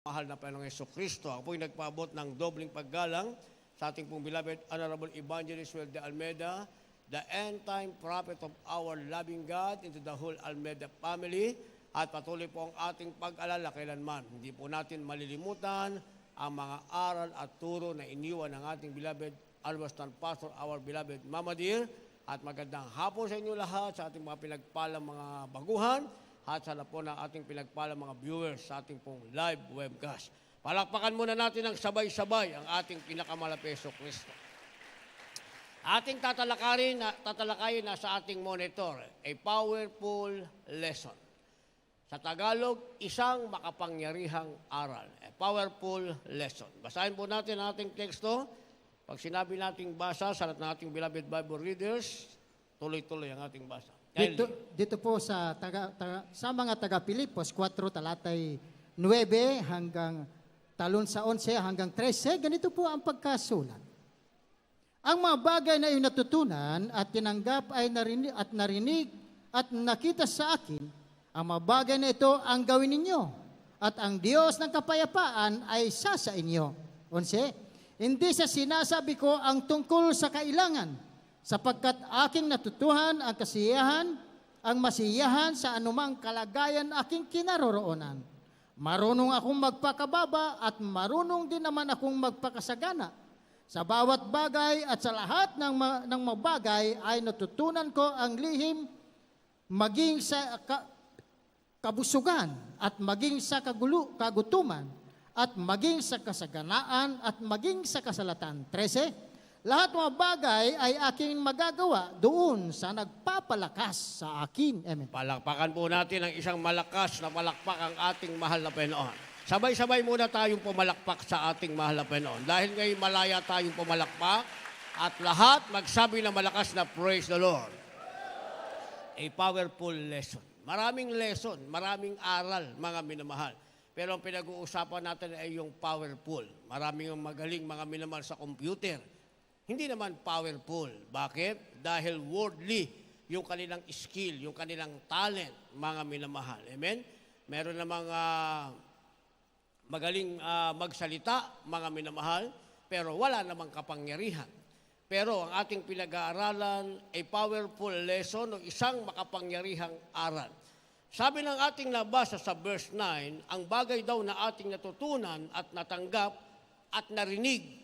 Mahal na Panginoong Jesucristo, ako po'y nagpaabot ng dobling paggalang sa ating pong beloved Honorable Evangelist Wel de Almeida, the end-time prophet of our loving God into the whole Almeida family, at patuloy po ang ating pag-alala kailanman. Hindi po natin malilimutan ang mga aral at turo na iniwan ng ating beloved Alwastan Pastor, our beloved Mama Dear, at magandang hapon sa inyo lahat, sa ating mga pinagpalang mga baguhan, at sa po ng ating pinagpalang mga viewers sa ating pong live webcast. Palakpakan muna natin ng sabay-sabay ang ating pinakamalapeso Kristo. Ating tatalakayin na sa ating monitor, a powerful lesson. Sa Tagalog, isang makapangyarihang aral. A powerful lesson. Basahin po natin ang ating teksto. Pag sinabi nating basa sa lahat ng ating beloved Bible readers, tuloy-tuloy ang ating basa. Dito po sa mga taga-Pilipos, 4 talatay 9 hanggang talon sa 11 hanggang 13, ganito po ang pagkasulat. Ang mga bagay na iyong natutunan at tinanggap ay narinig at nakita sa akin, ang mga bagay na ito ang gawin ninyo at ang Diyos ng kapayapaan ay sa inyo. 11, hindi sa sinasabi ko ang tungkol sa kailangan, sapagkat aking natutuhan ang kasiyahan, ang masiyahan sa anumang kalagayan aking kinaroroonan. Marunong akong magpakababa at marunong din naman akong magpakasagana. Sa bawat bagay at sa lahat ng mga bagay ay natutunan ko ang lihim maging sa kabusugan at maging sa kagutuman at maging sa kasaganaan at maging sa kasalatan. 13, lahat mga bagay ay aking magagawa doon sa nagpapalakas sa akin. Amen. Palakpakan po natin ang isang malakas na palakpak ang ating mahal na Panginoon. Sabay-sabay muna tayong pumalakpak sa ating mahal na Panginoon. Dahil ngayon malaya tayong pumalakpak at lahat magsabi na malakas na praise the Lord. A powerful lesson. Maraming lesson, maraming aral, mga minamahal. Pero ang pinag-uusapan natin ay yung powerful. Maraming magaling mga minamahal sa computer. Hindi naman powerful. Bakit? Dahil worldly yung kanilang skill, yung kanilang talent, mga minamahal. Amen? Meron na mga magaling magsalita, mga minamahal, pero wala namang kapangyarihan. Pero ang ating pinag-aaralan ay powerful lesson o isang makapangyarihang aral. Sabi ng ating nabasa sa verse 9, ang bagay daw na ating natutunan at natanggap at narinig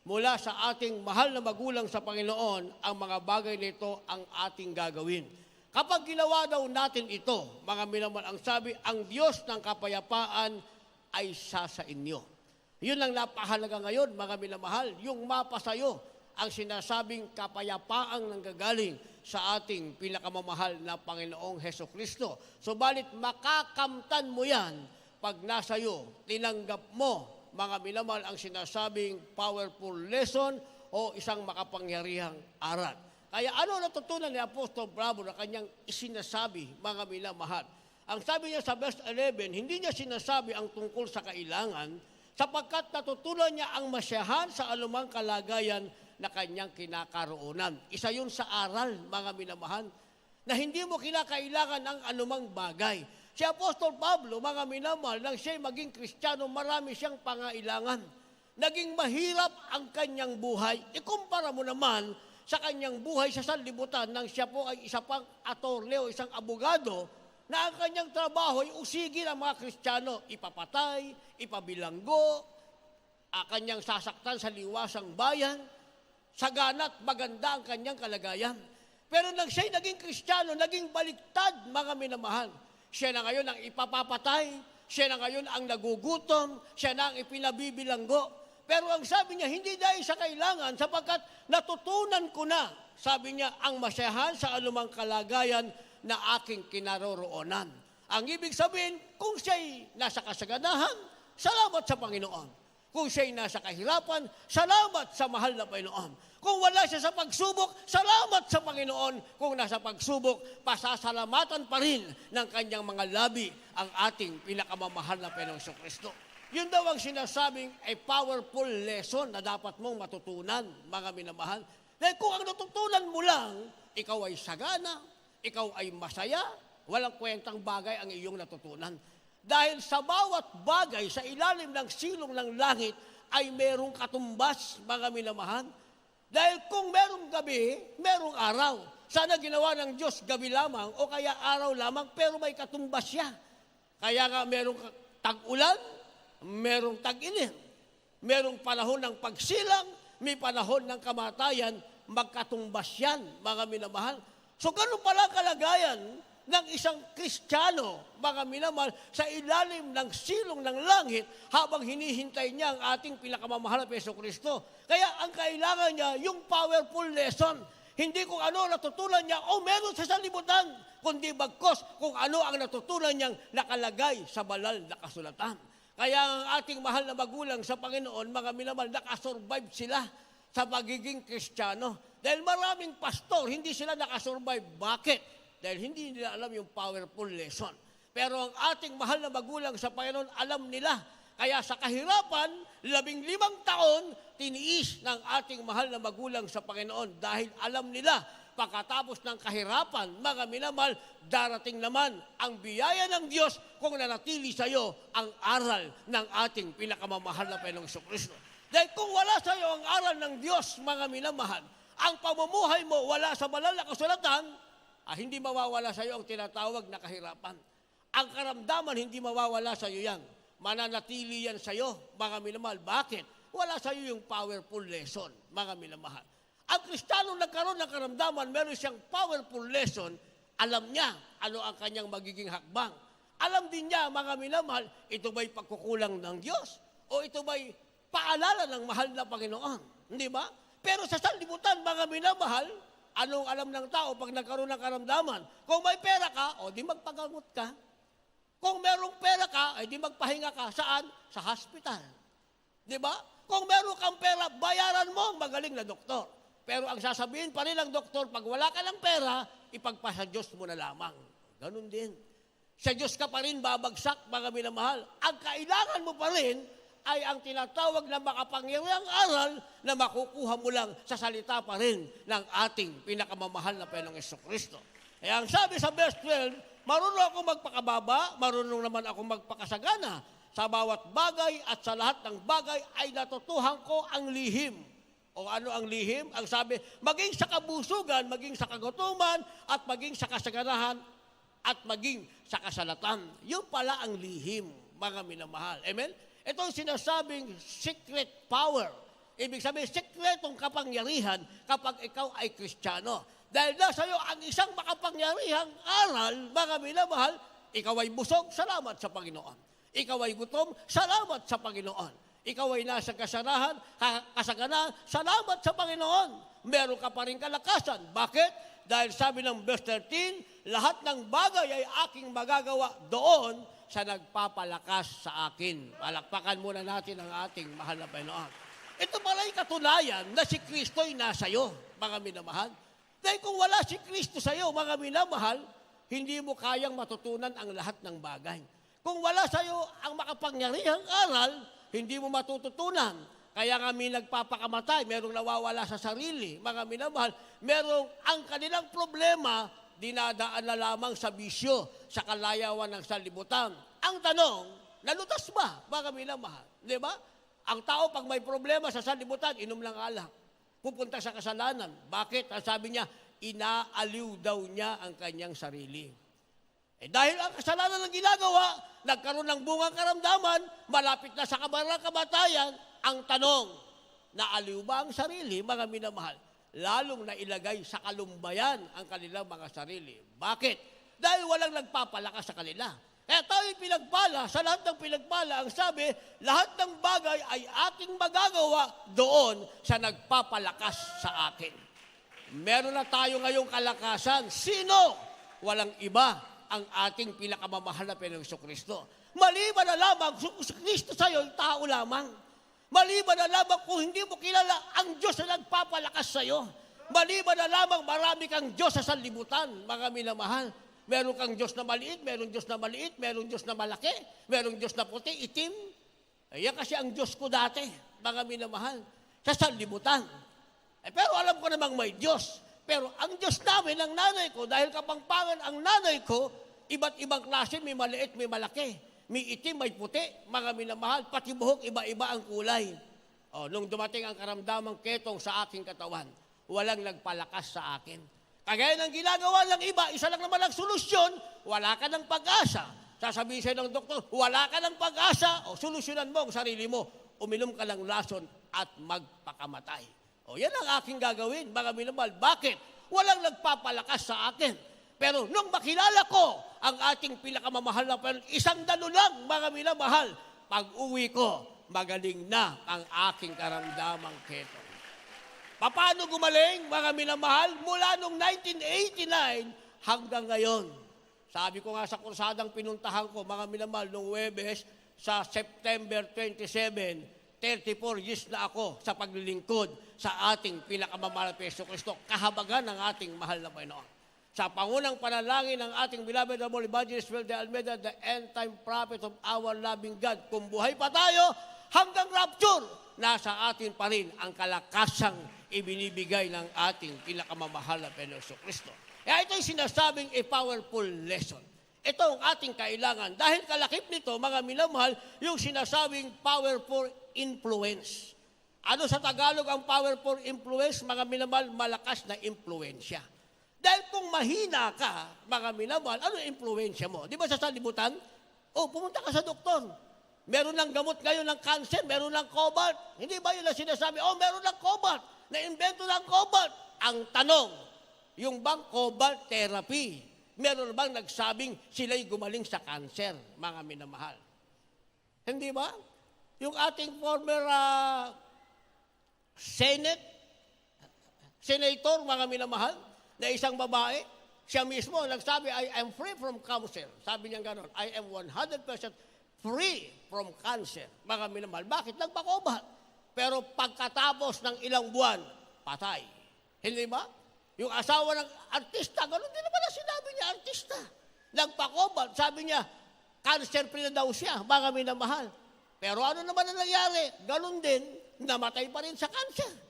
mula sa ating mahal na magulang sa Panginoon, ang mga bagay nito ang ating gagawin. Kapag ginawa daw natin ito, mga minamahal, ang sabi, ang Diyos ng kapayapaan ay sa inyo. Yun ang napahalaga ngayon, mga minamahal, yung mapasayo ang sinasabing kapayapaang nanggagaling sa ating pinakamamahal na Panginoong Jesucristo. Subalit makakamtan mo yan pag nasayo, tinanggap mo, mga minamahal, ang sinasabing powerful lesson o isang makapangyarihang aral. Kaya ano natutunan ni Apostol Pablo na kanyang isinasabi, mga minamahal? Ang sabi niya sa verse 11, hindi niya sinasabi ang tungkol sa kailangan sapagkat natutunan niya ang masyahan sa anumang kalagayan na kanyang kinakaroonan. Isa yun sa aral, mga minamahal, na hindi mo kinakailangan ang anumang bagay. Si Apostol Pablo, mga minamahal, nang siya'y maging Kristiyano, marami siyang pangailangan. Naging mahirap ang kanyang buhay. Ikumpara mo naman sa kanyang buhay sa sanlibutan nang siya po ay isa pang attorney o isang abogado na ang kanyang trabaho ay usigin ang mga Kristiyano. Ipapatay, ipabilanggo, kanyang sasaktan sa liwasang bayan, sagana't maganda ang kanyang kalagayan. Pero nang siya'y naging Kristiyano, naging baliktad, mga minamahal. Siya na ngayon ang ipapapatay, siya na ngayon ang nagugutom, siya na ang ipinabibilanggo. Pero ang sabi niya, hindi dahil sa kailangan, sapagkat natutunan ko na, sabi niya, ang masyahan sa anumang kalagayan na aking kinaroroonan. Ang ibig sabihin, kung siya'y nasa kasaganahan, salamat sa Panginoon. Kung siya'y nasa kahirapan, salamat sa mahal na Panginoon. Kung wala siya sa pagsubok, salamat sa Panginoon. Kung nasa pagsubok, pasasalamatan pa rin ng kanyang mga labi ang ating pinakamamahal na Panginoong Jesucristo. Yun daw ang sinasabing a powerful lesson na dapat mong matutunan, mga minamahal. Dahil kung ang natutunan mo lang, ikaw ay sagana, ikaw ay masaya, walang kwentang bagay ang iyong natutunan. Dahil sa bawat bagay sa ilalim ng silong ng langit ay merong katumbas, mga minamahal. Dahil kung merong gabi, merong araw. Sana ginawa ng Diyos gabi lamang o kaya araw lamang, pero may katumbas siya. Kaya nga merong tag-ulan, merong tag-init. Merong panahon ng pagsilang, may panahon ng kamatayan, magkatumbas yan, mga minamahal. So ganun pala kalagayan ng isang Kristiyano, mga minamahal, sa ilalim ng silong ng langit habang hinihintay niya ang ating pinakamamahal na Jesucristo. Kaya ang kailangan niya, yung powerful lesson, hindi kung ano natutunan niya o meron sa sanlibutan, kundi bagkos kung ano ang natutunan niyang nakalagay sa banal na kasulatan. Kaya ang ating mahal na magulang sa Panginoon, mga minamahal, nakasurvive sila sa pagiging Kristiyano. Dahil maraming pastor, hindi sila nakasurvive. Bakit? Dahil hindi nila alam yung powerful lesson. Pero ang ating mahal na magulang sa Panginoon, alam nila. Kaya sa kahirapan, 15 taon, tiniis ng ating mahal na magulang sa Panginoon. Dahil alam nila, pagkatapos ng kahirapan, mga minamahal, darating naman ang biyaya ng Diyos kung nanatili sa iyo ang aral ng ating pinakamamahal na Panginoong Jesucristo. Dahil kung wala sa iyo ang aral ng Diyos, mga minamahal, ang pamumuhay mo wala sa banal na kasulatan, hindi mawawala sa iyo ang tinatawag na kahirapan. Ang karamdaman, hindi mawawala sa iyo yan. Mananatili yan sa iyo, mga minamahal. Bakit? Wala sa iyo yung powerful lesson, mga minamahal. Ang Kristiyano nagkaroon ng karamdaman, meron siyang powerful lesson, alam niya ano ang kanyang magiging hakbang. Alam din niya, mga minamahal, ito ba'y pagkukulang ng Diyos? O ito ba'y paalala ng mahal na Panginoon? Hindi ba? Pero sa sanlibutan, mga minamahal, anong alam ng tao pag nagkaroon ng karamdaman? Kung may pera ka, o di magpagamot ka. Kung merong pera ka, di magpahinga ka. Saan? Sa hospital. Di ba? Kung meron kang pera, bayaran mo ang magaling na doktor. Pero ang sasabihin pa rin ng doktor, pag wala ka ng pera, ipagpasa Diyos mo na lamang. Ganun din. Sa Diyos ka pa rin babagsak, mga minamahal. Ang kailangan mo pa rin ay ang tinatawag na makapangyarihang aral na makukuha mo lang sa salita pa rin ng ating pinakamamahal na Panginoong Jesucristo. Kaya ang sabi sa verse 12, marunong ako magpakababa, marunong naman ako magpakasagana. Sa bawat bagay at sa lahat ng bagay ay natutuhan ko ang lihim. O ano ang lihim? Ang sabi, maging sa kabusugan, maging sa kagutuman, at maging sa kasaganahan, at maging sa kasalatan. Yun pala ang lihim, mga minamahal. Amen? Ito ang sinasabing secret power. Ibig sabihin, sekretong kapangyarihan kapag ikaw ay Kristiyano. Dahil nasa iyo ang isang makapangyarihang aral, mga minamahal, ikaw ay busog, salamat sa Panginoon. Ikaw ay gutom, salamat sa Panginoon. Ikaw ay nasa kasaganahan, salamat sa Panginoon. Meron ka pa rin kalakasan. Bakit? Dahil sabi ng verse 13, lahat ng bagay ay aking magagawa doon sa nagpapalakas sa akin. Palakpakan muna natin ang ating mahal na Panginoon. Ito pala yung katunayan na si Kristo ay nasa iyo, mga minamahal. Dahil kung wala si Kristo sa iyo, mga minamahal, hindi mo kayang matutunan ang lahat ng bagay. Kung wala sa iyo ang makapangyarihang aral, hindi mo matututunan. Kaya nga may nagpapakamatay, merong nawawala sa sarili, mga minamahal, merong ang kanilang problema, dinadaan na lamang sa bisyo, sa kalayawan ng sanlibutan. Ang tanong, nalutas ba, mga minamahal? Di ba? Ang tao, pag may problema sa sanlibutan, inom lang alak. Pupunta sa kasalanan. Bakit? Ang sabi niya, inaaliw daw niya ang kanyang sarili. Dahil ang kasalanan ng ginagawa, nagkaroon ng bungang karamdaman, malapit na sa kabarang kamatayan, ang tanong, naaliw ba ang sarili, mga minamahal? Lalong nailagay sa kalumbayan ang kanilang mga sarili. Bakit? Dahil walang nagpapalakas sa kanila. Kaya tayo'y pinagpala, sa lahat ng pinagpala, ang sabi, lahat ng bagay ay aking magagawa doon sa nagpapalakas sa akin. Meron na tayo ngayong kalakasan. Sino? Walang iba ang ating pinakamamahal na Panginoong Jesucristo. Maliban na lamang, si Kristo sa iyo, tao lamang. Maliban na lamang kung hindi mo kilala ang Diyos na nagpapalakas sa iyo. Maliban na lamang marami kang Diyos sa sanlibutan, mga minamahal. Meron kang Diyos na maliit, meron Diyos na maliit, meron Diyos na malaki, meron Diyos na puti, itim. Ayan kasi ang Diyos ko dati, mga minamahal, sa sanlibutan. Pero alam ko namang may Diyos. Pero ang Diyos namin, ang nanay ko, dahil kapangpangan ang nanay ko, iba't ibang klase, may maliit, may malaki. May itim, may puti, mga minamahal, pati buhok, iba-iba ang kulay. Nung dumating ang karamdamang ketong sa aking katawan, walang nagpalakas sa akin. Kagaya ng ginagawa ng iba, isa lang naman ang solusyon, wala ka ng pag-asa. Sasabihin sa'yo ng doktor, wala ka ng pag-asa, solusyonan mo ang sarili mo, uminom ka ng lason at magpakamatay. Yan ang aking gagawin, mga minamahal. Bakit? Walang nagpapalakas sa akin. Pero nung makilala ko ang ating pinakamamahal na Panginoon, 1 dalo lang, mga minamahal, pag-uwi ko, magaling na ang aking karamdamang ketong. Paano gumaling, mga minamahal? Mula nung 1989 hanggang ngayon. Sabi ko nga sa kursadang pinuntahan ko, mga minamahal, nung Huwebes, sa September 27, 34 years na ako sa paglilingkod sa ating pinakamamahal na Yesu Cristo, kahabagan ng ating mahal na Panginoon. Sa pangunang panalangin ng ating beloved Holy Evangelist Will de Almeida, the end-time prophet of our loving God, kung buhay pa tayo, hanggang rapture, nasa atin pa rin ang kalakasang ibinibigay ng ating pinakamamahal na Yesu Cristo. Kaya ito'y sinasabing a powerful lesson. Ito ang ating kailangan. Dahil kalakip nito, mga minamahal, yung sinasabing powerful influence. Ano sa Tagalog ang powerful influence? Mga minamahal, malakas na impluensya. Dahil kung mahina ka, mga minamahal, ano yung impluensya mo? Di ba sa salibutan? Pumunta ka sa doktor. Meron ng gamot ngayon ng cancer, meron ng cobalt. Hindi ba yun ang sinasabi? Meron ng cobalt. Na-invento ng cobalt. Ang tanong, yung bang cobalt therapy, meron bang nagsabing sila'y gumaling sa cancer, mga minamahal? Hindi ba? Yung ating former senator, mga minamahal, na isang babae, siya mismo nagsabi, I am free from cancer. Sabi niya gano'n, I am 100% free from cancer. Mga minamahal, bakit? Nagpakobat. Pero pagkatapos ng ilang buwan, patay. Hindi ba? Yung asawa ng artista, gano'n din naman ang sinabi niya, artista. Nagpakobat, sabi niya, cancer-free na daw siya, mga minamahal. Pero ano naman ang nangyari? Gano'n din, namatay pa rin sa cancer.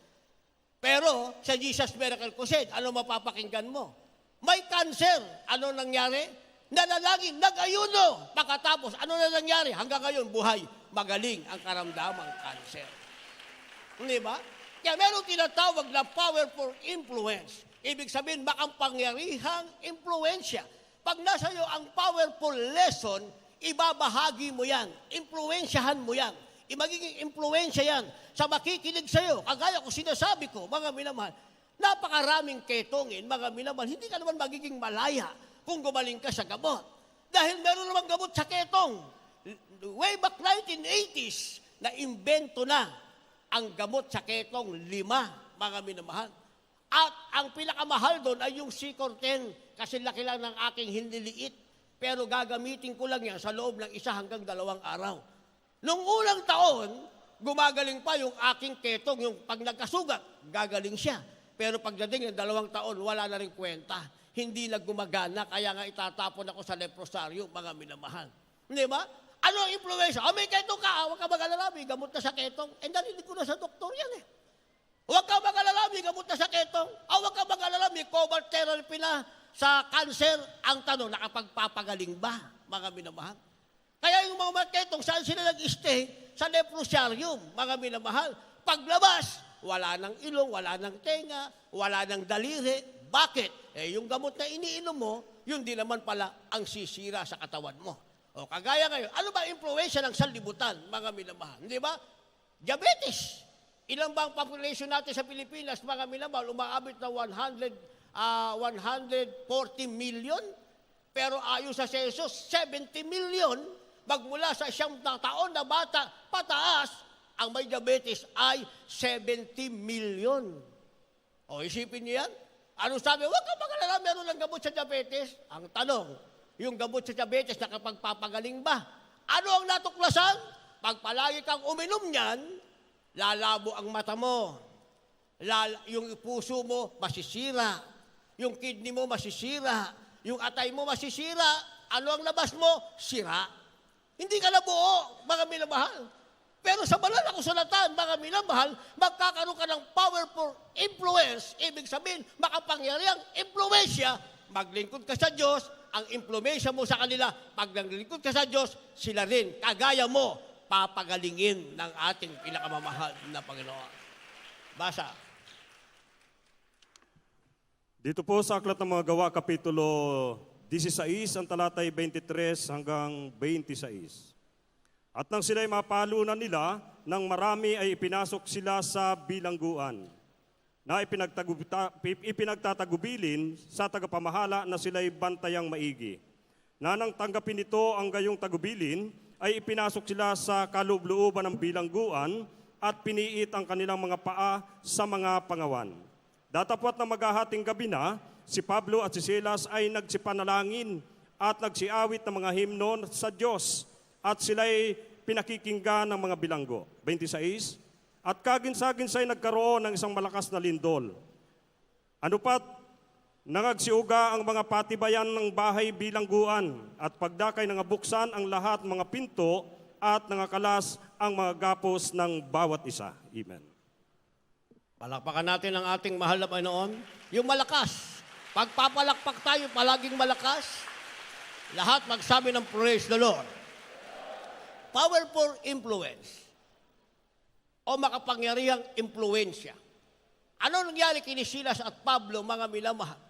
Pero sa Jesus Miracle Crusade, ano mapapakinggan mo? May cancer. Ano nangyari? Nanalangin, nag-ayuno. Pagkatapos, ano na nangyari? Hanggang ngayon, buhay. Magaling ang karamdamang cancer. Hindi ba? Kaya meron tinatawag na powerful influence. Ibig sabihin, makapangyarihang impluensya. Pag nasa iyo ang powerful lesson, ibabahagi mo yan. Impluensyahan mo yan. Magiging impluensya yan sa makikinig sa iyo. Kagaya ko sinasabi ko, mga minamahal, napakaraming ketongin, mga minamahal, hindi ka naman magiging malaya kung gumaling ka sa gamot. Dahil meron naman gamot sa ketong. Way back 1980s, na-imbento na ang gamot sa ketong 5, mga minamahal. At ang pinakamahal doon ay yung C-Corten, kasi laki lang ng aking hiniliit. Pero gagamitin ko lang yan sa loob ng 1 hanggang 2 araw. Nung unang taon, gumagaling pa yung aking ketong, yung pag nagkasugat, gagaling siya. Pero pagdating ng 2 taon, wala na rin kwenta. Hindi na gumagana, kaya nga itatapon ako sa leprosaryo, mga minamahal. Hindi ba? Ano ang influensya? May ketong ka, huwag ka mag-alala, may gamot na sa ketong. Narinig ko na sa doktor yan Huwag ka mag-alala, may gamot na sa ketong. Huwag ka mag-alala, may cobalt therapy na sa cancer. Ang tanong, nakapagpapagaling ba, mga minamahal? Kaya yung mga ketong, saan sila nag-stay? Sa leprosarium, mga minamahal. Paglabas, wala ng ilong, wala ng tenga, wala ng daliri. Bakit? Yung gamot na iniinom mo, yun di naman pala ang sisira sa katawan mo. Kagaya ngayon, ano ba influensya ng sanlibutan, mga minamahal? Hindi ba? Diabetes. Ilan ba ang population natin sa Pilipinas, mga minamahal? Umaabot na 140 million. Pero ayon sa census, 70 million. Magmula sa 9 taon na bata, pataas, ang may diabetes ay 70 million. Isipin niyo yan? Ano sabi? Huwag ka mag-alala, meron ng gamot sa diabetes. Ang tanong, yung gamot sa diabetes, nakapagpapagaling ba? Ano ang natuklasan? Pag palagi kang uminom niyan, lalabo ang mata mo. Yung puso mo, masisira. Yung kidney mo, masisira. Yung atay mo, masisira. Ano ang labas mo? Sira. Hindi ka nabuo, mga minamahal. Pero sa banal na kasulatan, mga minamahal, magkakaroon ka ng powerful influence. Ibig sabihin, makapangyariang influensya, maglingkod ka sa Diyos, ang impluwensya mo sa kanila, pag naglingkod ka sa Diyos, sila rin, kagaya mo, papagalingin ng ating pinakamamahal na Panginoon. Basa. Dito po sa Aklat ng mga Gawa, Kapitulo 16, ang talatay 23 hanggang 26. At nang sila'y mapalunan nila, nang marami ay ipinasok sila sa bilangguan, na ipinagtatagubilin sa tagapamahala na sila'y bantayang maigi. Na nang tanggapin nito ang gayong tagubilin, ay ipinasok sila sa kaloob-looban ng bilangguan at piniit ang kanilang mga paa sa mga pangawan. Datapwat na maghahating gabi na, si Pablo at si Silas ay nagsipanalangin at nagsiawit ng mga himno sa Diyos at sila'y pinakikinggan ng mga bilanggo. 26. At kagins-ginsay nagkaroon ng isang malakas na lindol. Ano pat, nangagsiuga ang mga patibayan ng bahay bilangguan at pagdakay nangabuksan ang lahat mga pinto at nangakalas ang mga gapos ng bawat isa. Amen. Palakpakan natin ang ating mahal na Panginoon. Yung malakas. Pagpapalakpak tayo, palaging malakas. Lahat magsabi ng praise the Lord. Powerful influence o makapangyarihang impluensya. Ano nangyari kini Silas at Pablo, mga minamahal?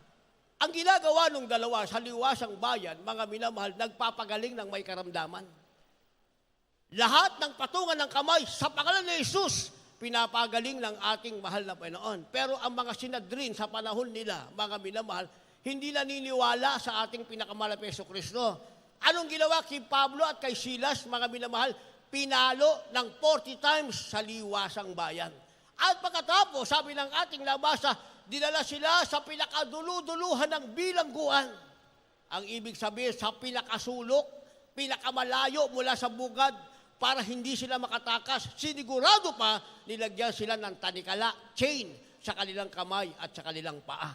Ang ginagawa ng dalawa sa liwasang bayan, mga minamahal, nagpapagaling ng may karamdaman. Lahat ng patungan ng kamay sa pangalan ni Jesus, pinapagaling ng ating mahal na Panginoon. Pero ang mga sinadrin sa panahon nila, mga minamahal, hindi naniniwala sa ating pinakamahal na Jesucristo. Anong ginawa kay Pablo at kay Silas, mga minamahal? Pinalo ng 40 times sa liwasang bayan. At pagkatapos, sabi ng ating nabasa, dinala sila sa pinakaduluduluhan ng bilangguan. Ang ibig sabihin, sa pinakasulok, pinakamalayo mula sa bugad, para hindi sila makatakas. Sinigurado pa, nilagyan sila ng tanikala, chain, sa kanilang kamay at sa kanilang paa.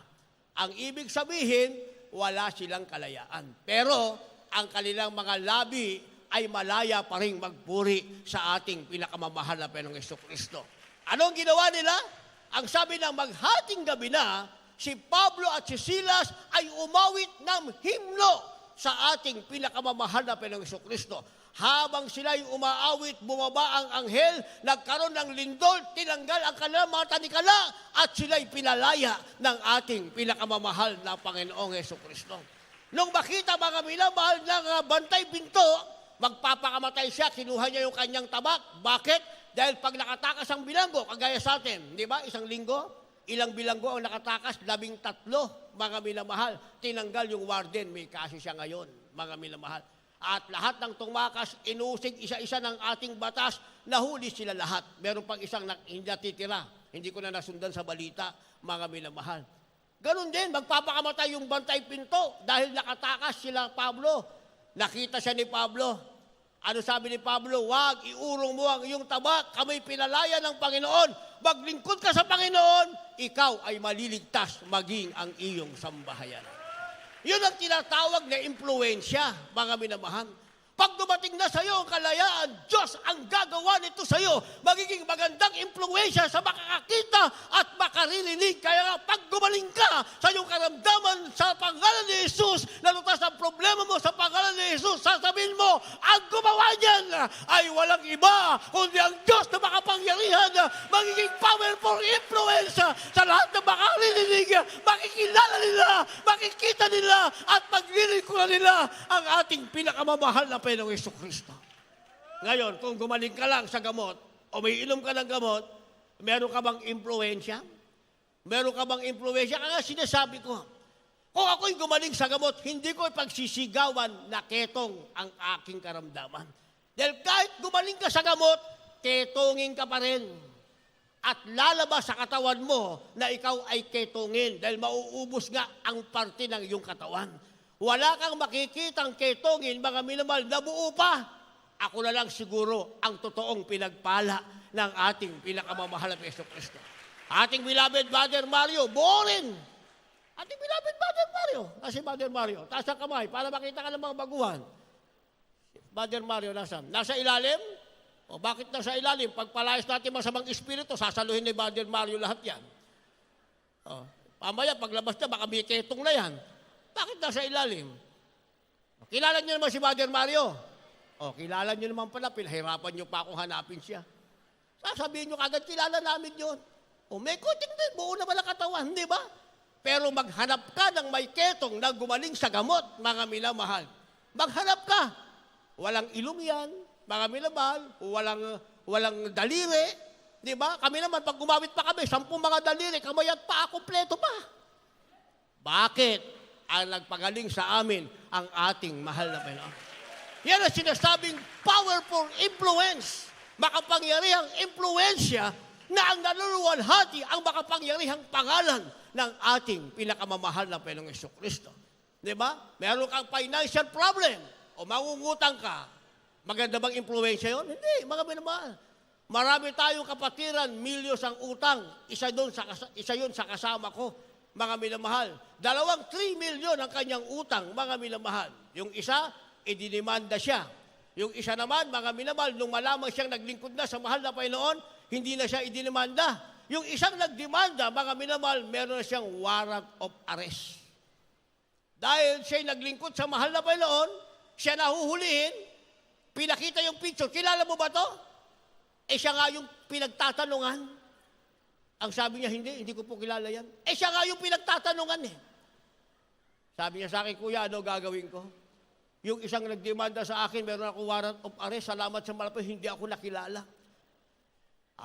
Ang ibig sabihin, wala silang kalayaan. Pero, ang kanilang mga labi ay malaya pa rin magpuri sa ating pinakamamahal na Panginoong Jesucristo. Anong ginawa nila? Ang sabi ng maghating gabi na, si Pablo at si Silas ay umawit ng himno sa ating pinakamamahal na Panginoong Jesucristo. Habang sila'y umaawit, bumaba ang anghel, nagkaroon ng lindol, tinanggal ang kanilang mga tanikala, at sila'y pinalaya ng ating pinakamamahal na Panginoong Jesucristo. Nung makita mga minamahal ng bantay pinto, magpapakamatay siya, kinuha niya yung kanyang tabak. Bakit? Dahil pag nakatakas ang bilanggo, kagaya sa atin, di ba, isang linggo, ilang bilanggo ang nakatakas? 13, mga minamahal. Tinanggal yung warden, may kaso siya ngayon, mga minamahal. At lahat ng tumakas, inusig isa-isa ng ating batas, nahuli sila lahat. Meron pang isang hindi natitira. Hindi ko na nasundan sa balita, mga minamahal. Ganon din, magpapakamatay yung bantay pinto dahil nakatakas sila Pablo. Nakita siya ni Pablo. Ano sabi ni Pablo? Wag, iurong mo ang iyong tabak. Kami pinalaya ng Panginoon. Maglingkod ka sa Panginoon, ikaw ay maliligtas maging ang iyong sambahayan. Yun ang tinatawag na impluensya, mga minamahal. Pag dumating na sa iyo ang kalayaan, Diyos ang gagawa nito sa iyo. Magiging magandang impluensya sa makakakita at makaririnig. Kaya nga, pag gumaling ka sa iyong karamdaman sa pangalan ni Jesus, nalutas ang problema mo sa pangalan ni Jesus, sasabihin mo, ang gumawa niyan ay walang iba, kundi ang Diyos na makapangyarihan, magiging powerful influence sa lahat na makaririnig, makikilala nila, makikita nila, at maglilingkuran nila ang ating pinakamamahal na Panginoong Jesucristo. Ngayon, kung gumaling ka lang sa gamot o may inom ka ng gamot, meron ka bang impluensya? Meron ka bang impluensya? Kaya sinasabi ko, kung ako'y gumaling sa gamot, hindi ko ipagsisigawan na ketong ang aking karamdaman. Dahil kahit gumaling ka sa gamot, ketongin ka pa rin. At lalabas sa katawan mo na ikaw ay ketongin dahil mauubos nga ang parte ng iyong katawan. Wala kang makikitang ketongin, mga minamahal, na buo pa. Ako na lang siguro ang totoong pinagpala ng ating pinakamamahal na Jesucristo. Ating beloved Brother Mario, buo rin. Ating beloved Brother Mario. Kasi Brother Mario, taas ang kamay para makita ka ng mga baguhan. Brother Mario, nasa ilalim? O bakit nasa ilalim? Pagpalayas natin masamang espiritu, sasaluhin ni Brother Mario lahat yan. O, pamaya, paglabas na, baka may ketong na yan. Bakit nasa ilalim? Kilala niyo naman si Mother Mario. O, kilala niyo naman pala, pinahirapan niyo pa akong hanapin siya. Sasabihin niyo kagad, kilala namin yun. O, may kuting din, buo naman ang katawan, di ba? Pero maghanap ka ng may ketong na gumaling sa gamot, mga minamahal. Maghanap ka. Walang ilong yan, mga minamahal. Walang daliri. Di ba? Kami naman, pag gumamit pa kami, 10 mga daliri, kamay at paa, kumpleto pa. Bakit? Ang nagpagaling sa amin ang ating mahal na Panginoon. Yan ang sinasabing powerful influence. Makapangyarihang impluensya na ang naluluwalhati ang makapangyarihang pangalan ng ating pinakamamahal na Panginoong Jesucristo. Di ba? Meron kang financial problem o mangungutang ka. Maganda bang impluensya yun? Hindi, mga minamahal. Marami tayong kapatiran, milyos ang utang. Isa yun sa kasama ko, mga minamahal. 3 milyon ang kanyang utang, mga minamahal. Yung isa, idinimanda siya. Yung isa naman, mga minamahal, nung malamang siyang naglingkod na sa mahal na Panginoon, hindi na siya idinimanda. Yung isang nagdemanda, mga minamahal, meron na siyang warrant of arrest. Dahil siya'y naglingkod sa mahal na Panginoon, siya nahuhulihin, pinakita yung picture. Kilala mo ba to? Siya nga yung pinagtatanungan. Ang sabi niya, hindi ko po kilala yan. Siya nga yung pinagtatanungan eh. Sabi niya sa akin, Kuya, ano gagawin ko? Yung isang nagdemanda sa akin, meron ako warrant of arrest, salamat sa malapit, hindi ako nakilala.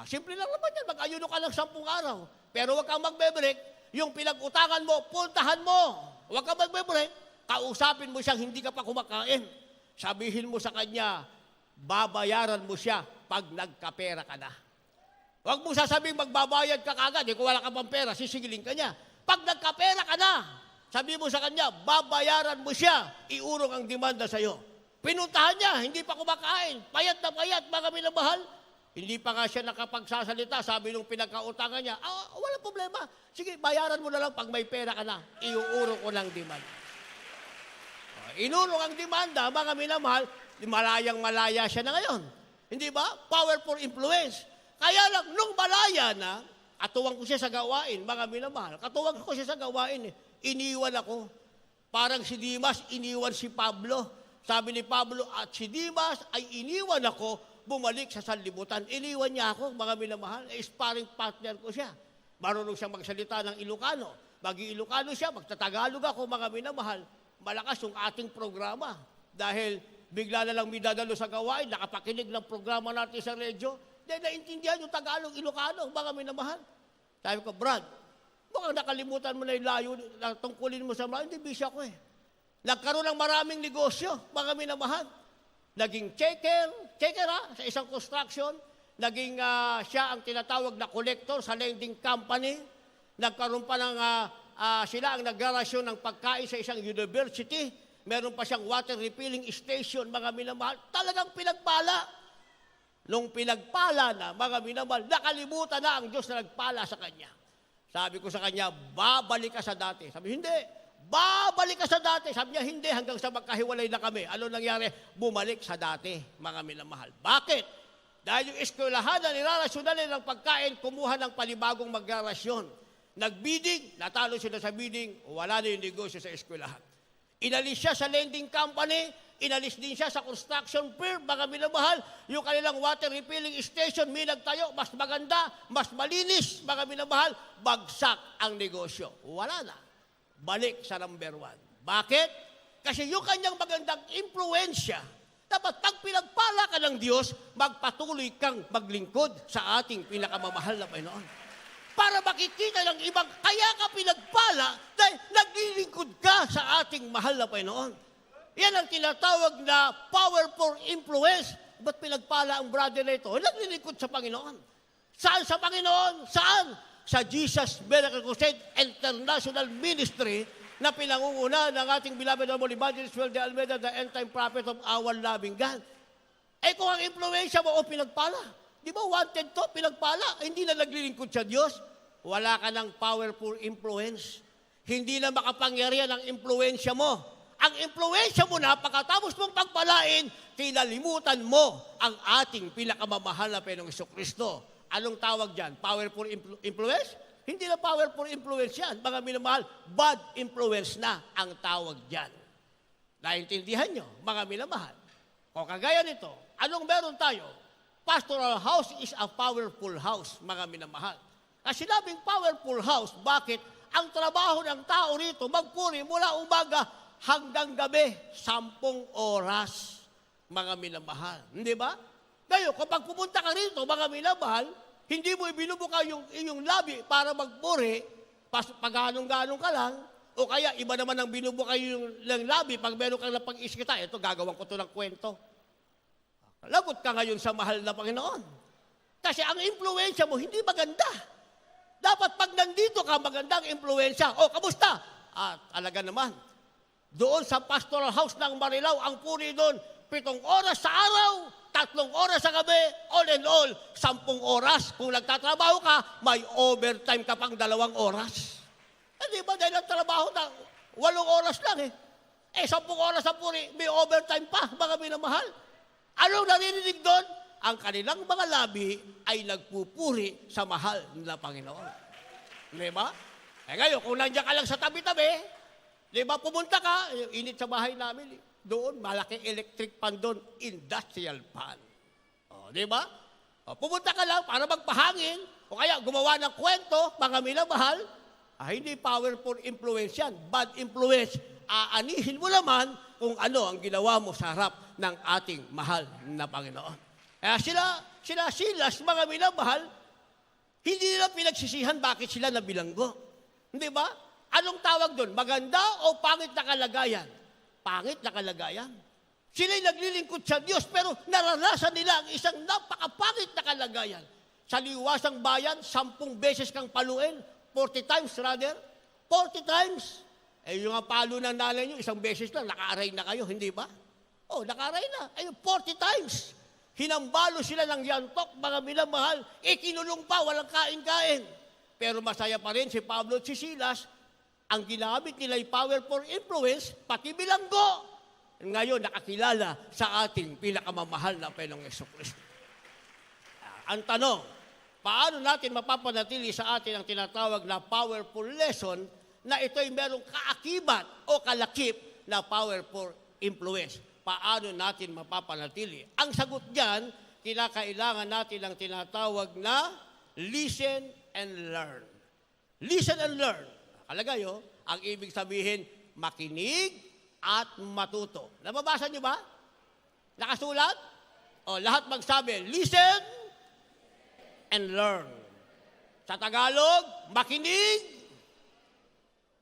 Simple lang naman yan, mag-ayuno ka lang 10 araw. Pero huwag kang magbe-break, yung pinag-utangan mo, puntahan mo. Huwag kang magbe-break, kausapin mo siyang hindi ka pa kumakain. Sabihin mo sa kanya, babayaran mo siya pag nagkapera ka na. Huwag mo sasabing magbabayad ka kagad, kung wala ka pang pera, sisigilin ka niya. Pag nagkapera ka na, sabi mo sa kanya, babayaran mo siya, iurong ang demanda sa'yo. Pinuntahan niya, hindi pa kumakain, payat na payat, mga minamahal. Hindi pa nga siya nakapagsasalita, sabi nung pinagkautangan niya, wala problema, sige, bayaran mo na lang pag may pera ka na, iuurong ko ng demanda. Inurong ang demanda, mga minamahal, malayang-malaya siya na ngayon. Hindi ba? Powerful influence. Kaya lang, nung malaya na, katuwang ko siya sa gawain, mga minamahal, katuwang ko siya sa gawain, iniwan ako. Parang si Dimas, iniwan si Pablo. Sabi ni Pablo, at si Dimas ay iniwan ako, bumalik sa sanlibutan. Iniwan niya ako, mga minamahal, sparring partner ko siya. Marunong siyang magsalita ng Ilocano. Mag-Ilocano siya, magtatagalog ako, mga minamahal. Malakas yung ating programa. Dahil bigla na lang may dadalo sa gawain, nakapakinig ng programa natin sa radyo, dahil naintindihan yung Tagalog, Ilocano, mga minamahal. Sabi ko, Brad, mukhang nakalimutan mo na yung layo na tungkulin mo sa mga, hindi busy ako eh. Nagkaroon ng maraming negosyo, mga minamahal. Naging checker sa isang construction, naging siya ang tinatawag na collector sa lending company. Nagkaroon pa ng, sila ang naggarasyon ng pagkain sa isang university. Meron pa siyang water refilling station, mga minamahal. Talagang pinagpala. Nung pinagpala na, mga minamahal, nakalimutan na ang Diyos na nagpala sa kanya. Sabi ko sa kanya, babalik ka sa dati. Sabi, hindi. Babalik ka sa dati. Sabi niya, hindi. Hanggang sa magkahiwalay na kami. Ano nangyari? Bumalik sa dati, mga minamahal. Bakit? Dahil yung eskwelahan na nilarasyonan nila ng pagkain, kumuha ng panibagong maglarasyon. Nagbidding, natalo sila sa bidding, wala na yung negosyo sa eskwelahan. Inalis siya sa lending company, inalis din siya sa construction firm, mga minamahal, yung kanilang water refilling station, may nagtayo, mas maganda, mas malinis, mga minamahal, bagsak ang negosyo. Wala na. Balik sa number 1. Bakit? Kasi yung kanyang magandang impluensya, dapat pag pinagpala ka ng Diyos, magpatuloy kang maglingkod sa ating pinakamamahal na Panginoon. Para makikita ng ibang, kaya ka pinagpala dahil naglilingkod ka sa ating mahal na Panginoon. Yan ang tinatawag na powerful influence. Ba't pinagpala ang brother na ito? Naglilingkod sa Panginoon. Saan sa Panginoon? Saan? Sa Jesus Miracle Crusade International Ministry na pinangunguna ng ating beloved Honorable Evangelist Joel de Almeida, the end-time prophet of our loving God. Kung ang impluensya mo o pinagpala, di ba wanted to, pinagpala, hindi na naglilingkod sa Diyos, wala ka ng powerful influence. Hindi na makapangyarihan ang impluensya mo. Ang impluensya mo na, pagkatapos mong pagpalain, kinalimutan mo ang ating pinakamamahal na Panginoong Jesucristo. Anong tawag dyan? Powerful influence? Hindi na powerful influence yan. Mga minamahal, bad influence na ang tawag dyan. Naintindihan nyo, mga minamahal. O kagaya nito, anong meron tayo? Pastoral house is a powerful house, mga minamahal. Kasi sinabing powerful house, bakit? Ang trabaho ng tao rito, magpuri mula umaga hanggang gabi, 10 oras, mga minamahal. Hindi ba? Ngayon, kapag pumunta ka rito, mga minamahal, hindi mo ibinubuka yung inyong labi para magpuri, pag ganong-ganong ka lang, o kaya iba naman ang binubuka yung labi pag meron kang napag-iskita, ito gagawin ko to ng kwento. Lagot ka ngayon sa mahal na Panginoon. Kasi ang impluensya mo hindi maganda. Dapat pag nandito ka, magandang impluensya. O, kamusta? At alaga naman, doon sa pastoral house ng Marilao, ang puri doon, 7 oras sa araw, 3 oras sa gabi, all in all, 10 oras. Kung nagtatrabaho ka, may overtime ka pang 2 oras. Di ba dahil ang trabaho na 8 oras lang eh. 10 oras sa puri, may overtime pa, mga minamahal. Anong narinig doon? Ang kanilang mga labi ay nagpupuri sa mahal na Panginoon. Di ba? Ngayon, kung nandiyan ka lang sa tabi-tabi, di ba, pumunta ka, init sa bahay namin, doon, malaking electric pan doon, industrial pan. O, di ba? O, pumunta ka lang para magpahangin, o kaya gumawa ng kwento, mga minamahal, hindi powerful influence yan, bad influence. Aanihin mo naman kung ano ang ginawa mo sa harap ng ating mahal na Panginoon. Kaya Silas, mga minamahal, hindi nila pinagsisihan bakit sila nabilanggo. Hindi ba? Anong tawag doon? Maganda o pangit na kalagayan? Pangit na kalagayan. Sila'y naglilingkod sa Diyos pero naranasan nila ang isang napakapangit na kalagayan. Sa liwasang bayan, 10 beses kang paluin, 40 times rather, 40 times. Yung nga palo ng nanay nyo, 1 beses lang, naka-aray na kayo, hindi ba? Naka-aray na. 40 times. Hinambalo sila ng yantok, mga minamahal, kinulong pa, walang kain-kain. Pero masaya pa rin si Pablo at si Silas, ang ginamit nila ay powerful influence, pati bilanggo. Ngayon, nakakilala sa ating pinakamamahal na Panginoong Jesucristo. Ang tanong, paano natin mapapanatili sa atin ang tinatawag na powerful lesson na ito'y merong kaakibat o kalakip na powerful influence? Paano natin mapapanatili? Ang sagot diyan, kinakailangan natin ang tinatawag na listen and learn. Listen and learn. Kalagayo, ang ibig sabihin, makinig at matuto. Nababasa niyo ba? Nakasulat? Lahat magsabi, listen and learn. Sa Tagalog, makinig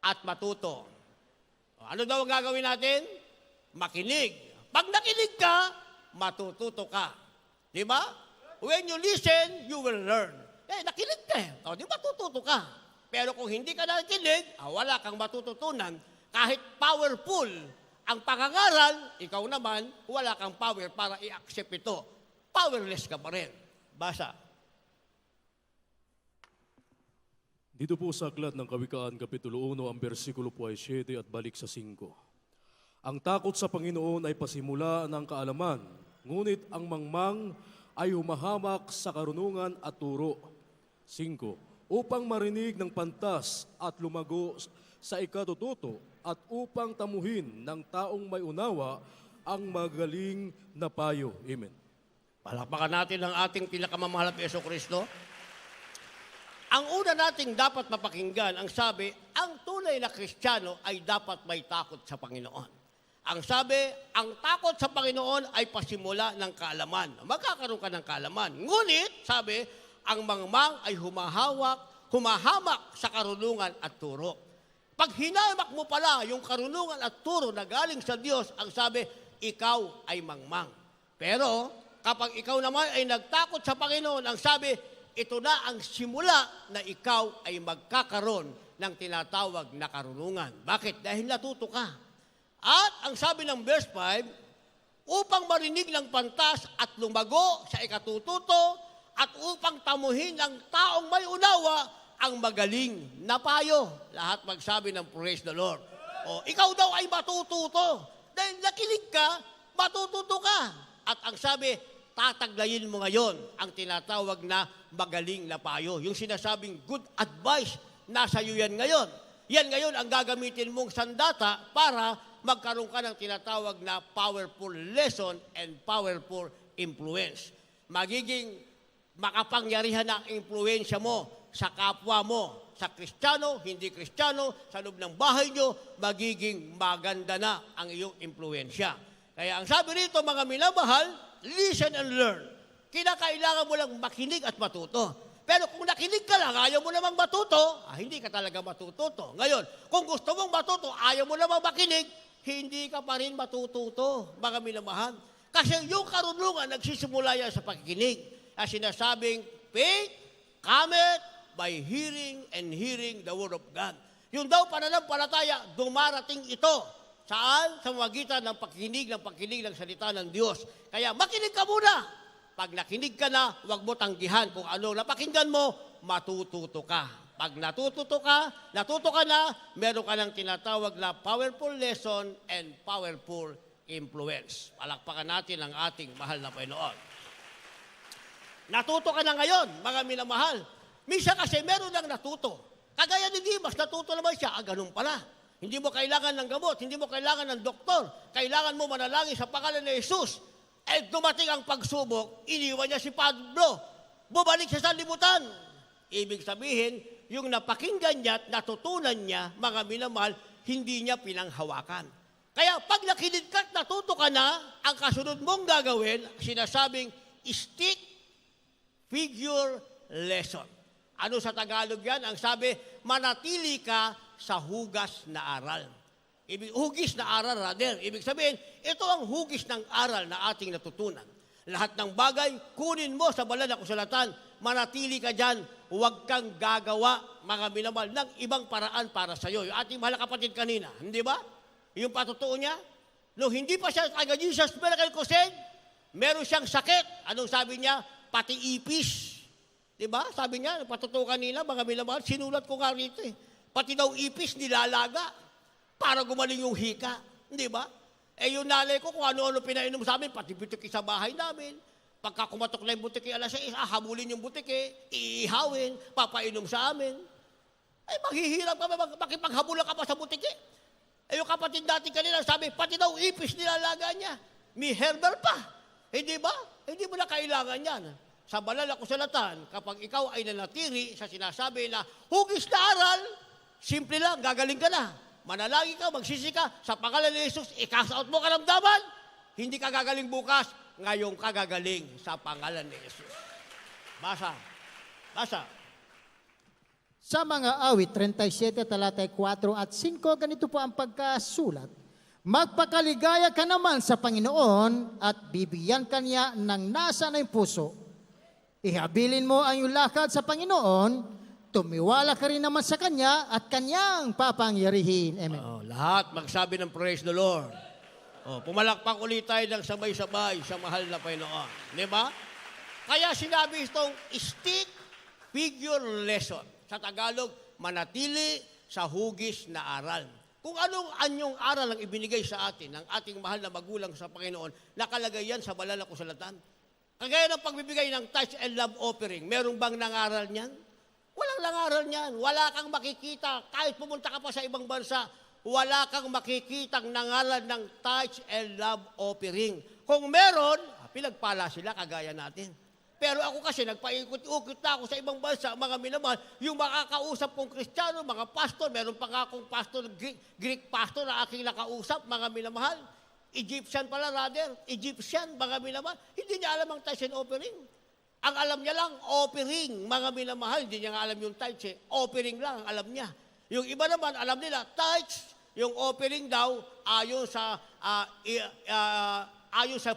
at matuto. Ano daw ang gagawin natin? Makinig. Pag nakinig ka, matututo ka. Di ba? When you listen, you will learn. Nakinig ka. Di ba tututo ka? Pero kung hindi ka nakinig, wala kang matututunan. Kahit powerful ang pangangaral, ikaw naman, wala kang power para i-accept ito. Powerless ka pa rin. Basa. Dito po sa aklat ng Kawikaan, Kapitulo 1, ang versikulo po ay 7 at balik sa 5. Ang takot sa Panginoon ay pasimula ng kaalaman, ngunit ang mangmang ay humahamak sa karunungan at turo. 5. Upang marinig ng pantas at lumago sa ikatututo at upang tamuhin ng taong may unawa ang magaling na payo. Amen. Palakpakan natin ang ating pinakamamahal na Jesucristo. Ang una nating dapat mapakinggan, ang sabi, ang tunay na Kristiyano ay dapat may takot sa Panginoon. Ang sabi, ang takot sa Panginoon ay pasimula ng kaalaman. Magkakaroon ka ng kaalaman. Ngunit, sabi, ang mangmang ay humahamak sa karunungan at turo. Pag hinamak mo pala yung karunungan at turo na galing sa Diyos, ang sabi, ikaw ay mangmang. Pero, kapag ikaw naman ay nagtakot sa Panginoon, ang sabi, ito na ang simula na ikaw ay magkakaroon ng tinatawag na karunungan. Bakit? Dahil natuto ka. At ang sabi ng verse 5, upang marinig ng pantas at lumago sa ikatututo at upang tamuhin ng taong may unawa ang magaling na payo. Lahat magsabi ng praise the Lord. Ikaw daw ay matututo. Dahil nakinig ka, matututo ka. At ang sabi, tataglayin mo ngayon ang tinatawag na magaling na payo. Yung sinasabing good advice, nasa iyo yan ngayon. Yan ngayon ang gagamitin mong sandata para magkaroon ka ng tinatawag na powerful lesson and powerful influence. Magiging makapangyarihan ang impluensya mo sa kapwa mo, sa Kristiyano, hindi Kristiyano, sa loob ng bahay nyo, magiging maganda na ang iyong impluensya. Kaya ang sabi rito, mga minamahal, listen and learn. Kinakailangan mo lang makinig at matuto. Pero kung nakinig ka lang, ayaw mo namang matuto, hindi ka talaga matututo. Ngayon, kung gusto mong matuto, ayaw mo namang makinig, hindi ka pa rin matututo, mga minamahal. Kasi yung karunungan, nagsisimula yan sa pakikinig. As sinasabing, faith cometh by hearing and hearing the word of God. Yung daw pananampalataya, dumarating ito. Saan? Sa magitan ng pakikinig ng salita ng Diyos. Kaya makinig ka muna. Pag nakinig ka na, huwag mo tanggihan kung ano napakinggan mo, matututo ka. Pag natuto ka na, meron ka ng tinatawag na powerful lesson and powerful influence. Palakpakan natin ang ating mahal na Panginoon. Natuto ka na ngayon, mga minamahal. Minsan kasi meron lang natuto. Kagaya ni Dimas, natuto naman siya, ganun pala. Hindi mo kailangan ng gamot, hindi mo kailangan ng doktor. Kailangan mo manalangin sa pangalan ni Jesus. Dumating ang pagsubok, iniwan niya si Pablo. Bumalik siya sa libutan. Ibig sabihin, yung napakinggan niya at natutunan niya, mga minamahal, hindi niya pinanghawakan. Kaya pag nakinig ka at natuto ka na, ang kasunod mong gagawin, sinasabing stick figure lesson. Ano sa Tagalog yan? Ang sabi, manatili ka sa hugas na aral. Hugis na aral, rather. Ibig sabihin, ito ang hugis ng aral na ating natutunan. Lahat ng bagay, kunin mo sa banal na kasulatan, manatili ka dyan, huwag kang gagawa, mga minamahal, ng ibang paraan para sa iyo. Yung ating mahal na kapatid kanina, hindi ba? Yung patutuo niya, no, hindi pa siya taga Jesus Miracle Crusade, meron siyang sakit. Anong sabi niya? Pati ipis. Di ba? Sabi niya, patutuo kanina, mga minamahal, sinulat ko nga rito eh. Pati daw ipis nilalaga para gumaling yung hika. Hindi ba? Yung nanay ko, kung ano-ano pinainom sa amin, pati butiki sa bahay namin. Pagka kumatok na yung butiki, alas 6, habulin yung butiki, iihawin, papainom sa amin. Maghihirap kami, makipaghabulan ka pa sa butiki. Yung kapatid natin kanina, sabi, pati daw ipis nilalaga niya. May herbal pa. Hindi ba? Hindi mo na kailangan yan. Sa banal na kasulatan, kapag ikaw ay nanatili sa sinasabi na hugis na aral, simple lang, gagaling ka na. Manalagi ka, magsisi ka, sa pangalan ni Jesus, i-cast-out mo karamdaman. Hindi ka gagaling bukas, ngayon ka gagaling sa pangalan ni Jesus. Basa. Sa mga awit, 37, talatay 4 at 5, ganito po ang pagkasulat. Magpakaligaya ka naman sa Panginoon at bibigyan ka niya ng nasa na yung puso. Ihabilin mo ang iyong lakad sa Panginoon, tumiwala ka rin naman sa Kanya at Kanyang papangyarihin. Amen. Lahat magsabi ng praise the Lord. Pumalakpak ulit tayo ng sabay-sabay sa mahal na Panginoon. Di ba? Kaya sinabi itong stick figure lesson. Sa Tagalog, manatili sa hugis na aral. Kung anong anyong aral ang ibinigay sa atin ng ating mahal na magulang sa Panginoon, nakalagay yan sa banal na kasulatan. Kagaya ng pagbibigay ng tithes and love offering, meron bang nangaral niyan? Walang nangaral niyan. Wala kang makikita. Kahit pumunta ka pa sa ibang bansa, wala kang makikitang nangaral ng tithes and love offering. Kung meron, pinagpala sila kagaya natin. Pero ako kasi nagpaikot-ukot na ako sa ibang bansa, mga minamahal, yung makakausap kong Kristiyano, mga pastor, meron pa nga akong pastor, Greek pastor na aking nakausap, mga minamahal. Egyptian pala, rather. Egyptian, mga minamahal. Hindi niya alam ang tithes and offering. Ang alam niya lang, offering, mga minamahal. Hindi niya nga alam yung tithes, offering lang ang alam niya. Yung iba naman, alam nila, tithes, yung offering daw, ayon sa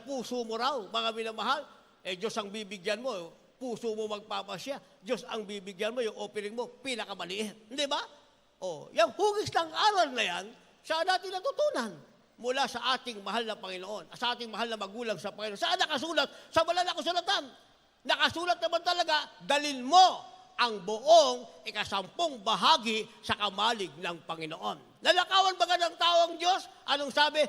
puso mo raw, mga minamahal. Diyos ang bibigyan mo, puso mo magpapasya. Diyos ang bibigyan mo, yung offering mo, pinakamaliit. Hindi ba? Yung hugis ng aral na yan, saan natin natutunan? Mula sa ating mahal na Panginoon, sa ating mahal na magulang sa Panginoon. Saan nakasulat? Sa banal na kasulatan. Nakasulat naman talaga, dalin mo ang buong 10 bahagi sa kamalig ng Panginoon. Nalakawan ba ka ng tao ang Diyos? Anong sabi?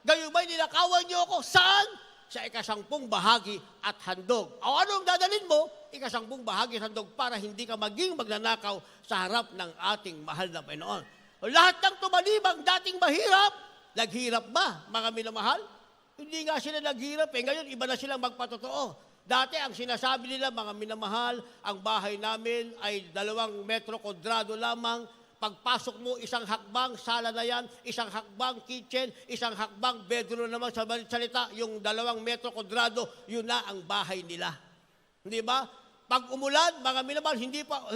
Gayumay nilakawan niyo ako. Saan? Sa 10 bahagi at handog. O anong dadalin mo? 10 bahagi at handog para hindi ka maging magnanakaw sa harap ng ating mahal na Panginoon. Lahat ng tumalibang dating mahirap, Naghirap ba, mga minamahal? Hindi nga sila naghirap eh. Ngayon, iba na silang magpatotoo. Dati, ang sinasabi nila, mga minamahal, ang bahay namin ay 2 metro kwadrado lamang. Pagpasok mo, isang hakbang, sala na yan, isang hakbang, kitchen, isang hakbang, bedroom naman sa salita, yung 2 metro kwadrado, yun na ang bahay nila. Hindi ba? Pag umulan, mga minamahal,